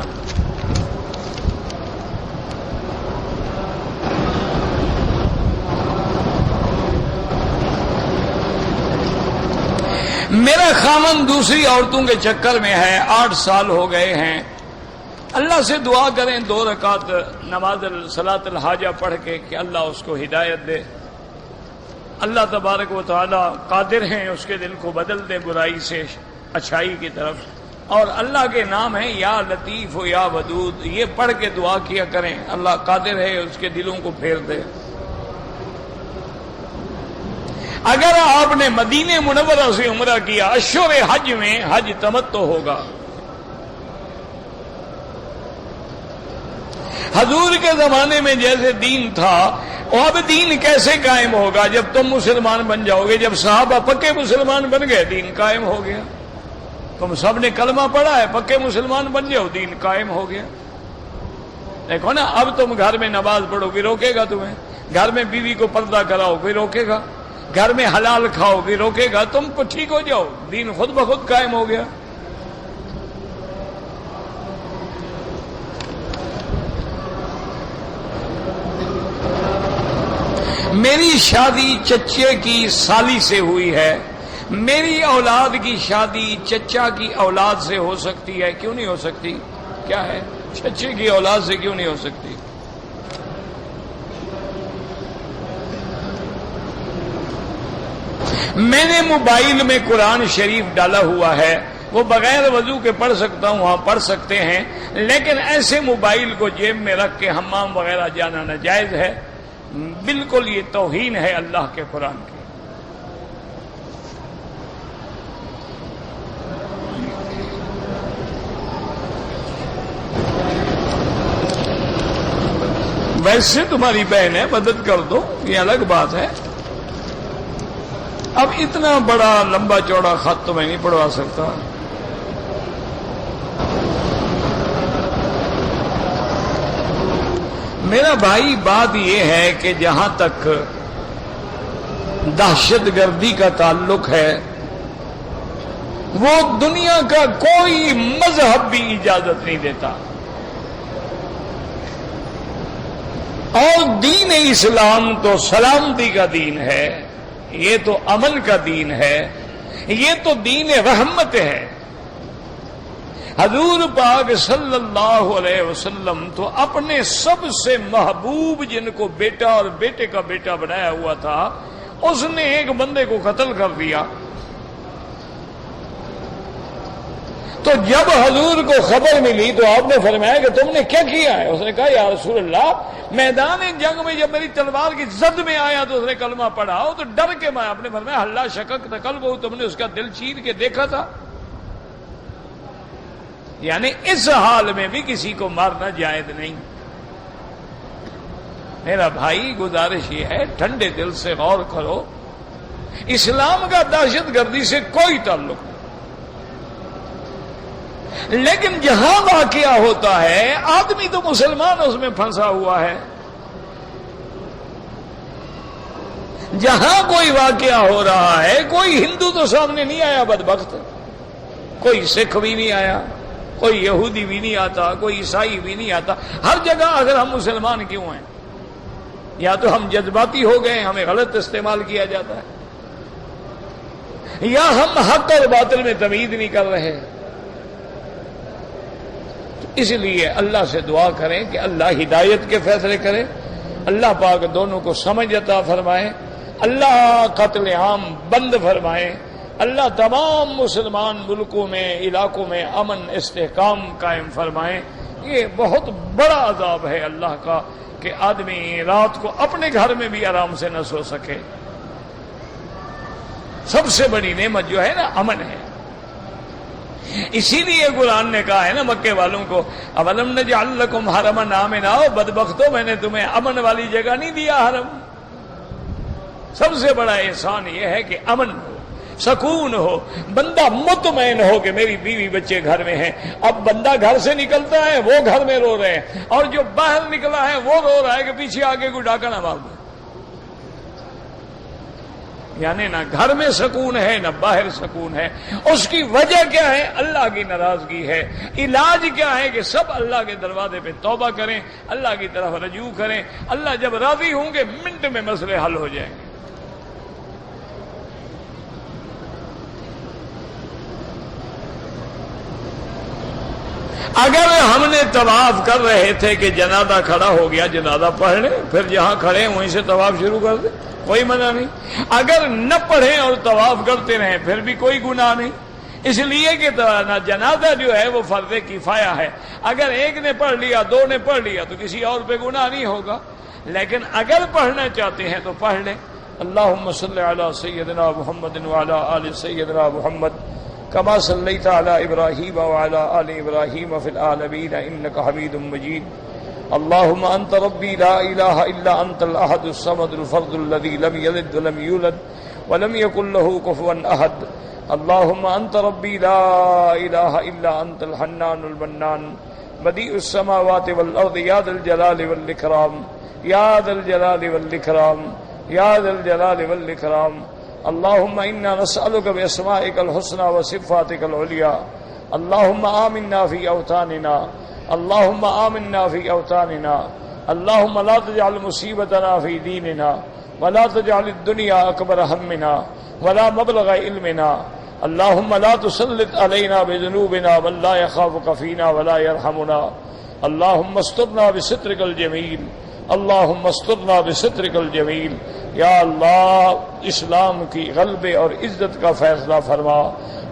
Speaker 1: میرا خامن دوسری عورتوں کے چکر میں ہے, 8 سال ہو گئے ہیں. اللہ سے دعا کریں 2 رکعت نماز صلاۃ الحاجہ پڑھ کے کہ اللہ اس کو ہدایت دے. اللہ تبارک و تعالی قادر ہیں, اس کے دل کو بدل دے برائی سے اچھائی کی طرف. اور اللہ کے نام ہے یا لطیف و یا ودود, یہ پڑھ کے دعا کیا کریں, اللہ قادر ہے اس کے دلوں کو پھیر دے. اگر آپ نے مدینہ منورہ سے عمرہ کیا, اشہر حج میں حج تمتع ہوگا. حضور کے زمانے میں جیسے دین تھا, اب دین کیسے قائم ہوگا جب تم مسلمان بن جاؤ گے؟ جب صحابہ پکے مسلمان بن گئے دین قائم ہو گیا. تم سب نے کلمہ پڑھا ہے, پکے مسلمان بن جاؤ, دین قائم ہو گیا. دیکھو نا, اب تم گھر میں نماز پڑھو کوئی روکے گا تمہیں؟ گھر میں بیوی کو پردہ کراؤ کوئی روکے گا؟ گھر میں حلال کھاؤ کوئی روکے گا؟ تم کو ٹھیک ہو جاؤ, دین خود بخود قائم ہو گیا. میری شادی چچے کی سالی سے ہوئی ہے, میری اولاد کی شادی چچا کی اولاد سے ہو سکتی ہے؟ کیوں نہیں ہو سکتی؟ کیا ہے, چچے کی اولاد سے کیوں نہیں ہو سکتی؟ میں نے موبائل میں قرآن شریف ڈالا ہوا ہے, وہ بغیر وضو کے پڑھ سکتا ہوں, وہاں پڑھ سکتے ہیں, لیکن ایسے موبائل کو جیب میں رکھ کے حمام وغیرہ جانا ناجائز ہے. بالکل یہ توہین ہے اللہ کے قرآن کی. ویسے تمہاری بہن ہے, مدد کر دو, یہ الگ بات ہے. اب اتنا بڑا لمبا چوڑا خط تو میں نہیں پڑھوا سکتا. میرا بھائی بات یہ ہے کہ جہاں تک دہشت گردی کا تعلق ہے, وہ دنیا کا کوئی مذہب بھی اجازت نہیں دیتا, اور دین اسلام تو سلامتی کا دین ہے, یہ تو امن کا دین ہے. یہ تو دین رحمت ہے۔ حضور پاک صلی اللہ علیہ وسلم تو اپنے سب سے محبوب جن کو بیٹا اور بیٹے کا بیٹا بنایا ہوا تھا، اس نے ایک بندے کو قتل کر دیا۔ تو جب حضور کو خبر ملی تو آپ نے فرمایا کہ تم نے کیا کیا ہے؟ اس نے کہا یا رسول اللہ، میدان جنگ میں جب میری تلوار کی زد میں آیا تو اس نے کلمہ پڑھا تو ڈر کے میں، آپ نے فرمایا اللہ شکک قلبہ، تم نے اس کا دل چیر کے دیکھا تھا؟ یعنی اس حال میں بھی کسی کو مارنا جائز نہیں۔ میرا بھائی گزارش یہ ہے، ٹھنڈے دل سے غور کرو، اسلام کا دہشت گردی سے کوئی تعلق نہیں، لیکن جہاں واقعہ ہوتا ہے آدمی تو مسلمان اس میں پھنسا ہوا ہے۔ جہاں کوئی واقعہ ہو رہا ہے کوئی ہندو تو سامنے نہیں آیا بدبخت، کوئی سکھ بھی نہیں آیا، کوئی یہودی بھی نہیں آتا، کوئی عیسائی بھی نہیں آتا۔ ہر جگہ اگر ہم مسلمان کیوں ہیں؟ یا تو ہم جذباتی ہو گئے، ہمیں غلط استعمال کیا جاتا ہے، یا ہم حق اور باطل میں تمیز نہیں کر رہے۔ اس لیے اللہ سے دعا کریں کہ اللہ ہدایت کے فیصلے کرے، اللہ پاک دونوں کو سمجھ عطا فرمائے، اللہ قتل عام بند فرمائے، اللہ تمام مسلمان ملکوں میں علاقوں میں امن استحکام قائم فرمائے۔ یہ بہت بڑا عذاب ہے اللہ کا کہ آدمی رات کو اپنے گھر میں بھی آرام سے نہ سو سکے۔ سب سے بڑی نعمت جو ہے نا امن ہے۔ اسی لیے قرآن نے کہا ہے نا مکے والوں کو، اولم نجعل لکم حرما آمنا، بدبختو میں نے تمہیں امن والی جگہ نہیں دیا حرم۔ سب سے بڑا احسان یہ ہے کہ امن ہو، سکون ہو، بندہ مطمئن ہو کہ میری بیوی بچے گھر میں ہیں۔ اب بندہ گھر سے نکلتا ہے وہ گھر میں رو رہے ہیں، اور جو باہر نکلا ہے وہ رو رہا ہے کہ پیچھے آگے کوئی ڈاکہ نہ مار دے۔ یعنی نہ گھر میں سکون ہے نہ باہر سکون ہے۔ اس کی وجہ کیا ہے؟ اللہ کی ناراضگی ہے۔ علاج کیا ہے؟ کہ سب اللہ کے دروازے پہ توبہ کریں، اللہ کی طرف رجوع کریں۔ اللہ جب راضی ہوں گے منٹ میں مسئلے حل ہو جائیں گے۔ اگر ہم نے طواف کر رہے تھے کہ جنازہ کھڑا ہو گیا، جنازہ پڑھ لیں، پھر جہاں کھڑے ہیں وہیں سے طواف شروع کر دیں، کوئی منع نہیں۔ اگر نہ پڑھیں اور طواف کرتے رہیں پھر بھی کوئی گناہ نہیں، اس لیے کہ جنازہ جو ہے وہ فرض کفایہ ہے۔ اگر ایک نے پڑھ لیا، دو نے پڑھ لیا تو کسی اور پہ گناہ نہیں ہوگا، لیکن اگر پڑھنا چاہتے ہیں تو پڑھ لیں۔ اللہم صلی علی سیدنا محمد وعلی آل سیدنا محمد كما صليت على إبراهيم وعلى آل إبراهيم في العالمين إنك حميد مجيد اللهم أنت ربي لا إله إلا أنت الأحد الصمد الفرد الذي لم يلد ولم يولد ولم يكن له كفوا أحد اللهم أنت ربي لا إله إلا أنت الحنان المنان بديع السماوات والأرض يا ذا الجلال والإكرام يا ذا الجلال والإكرام يا ذا الجلال والإكرام اللهم إنا نسألك بأسمائك الحسنى وصفاتك العليا اللهم آمنا في أوطاننا اللهم آمنا في أوطاننا اللهم لا تجعل مصيبتنا في ديننا ولا تجعل الدنيا أكبر همنا ولا مبلغ علمنا اللهم لا تسلط علينا بذنوبنا من لا يخافك فينا ولا يرحمنا اللهم استرنا بسترك الجميل اللهم استرنا بسترك الجميل یا اللہ اسلام کی غلبے اور عزت کا فیصلہ فرما،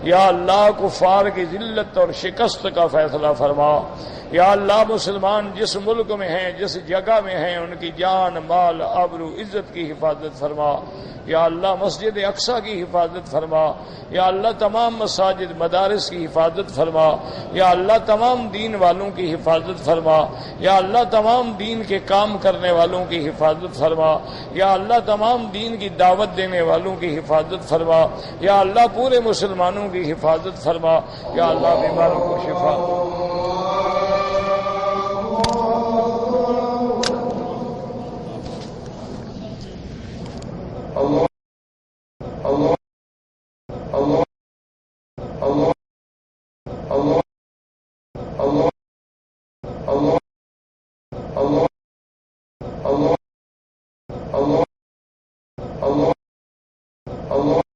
Speaker 1: یا اللہ کفار کی ذلت اور شکست کا فیصلہ فرما، یا اللہ مسلمان جس ملک میں ہیں جس جگہ میں ہیں ان کی جان مال آبرو عزت کی حفاظت فرما، یا اللہ مسجد اقصی کی حفاظت فرما، یا اللہ تمام مساجد مدارس کی حفاظت فرما، یا اللہ تمام دین والوں کی حفاظت فرما، یا اللہ تمام دین کے کام کرنے والوں کی حفاظت فرما، یا اللہ تمام دین کی دعوت دینے والوں کی حفاظت فرما، یا اللہ پورے مسلمانوں کی حفاظت فرما، یا اللہ بیماروں کو شفا Allah Allah Allah Allah Allah Allah Allah Allah Allah Allah Allah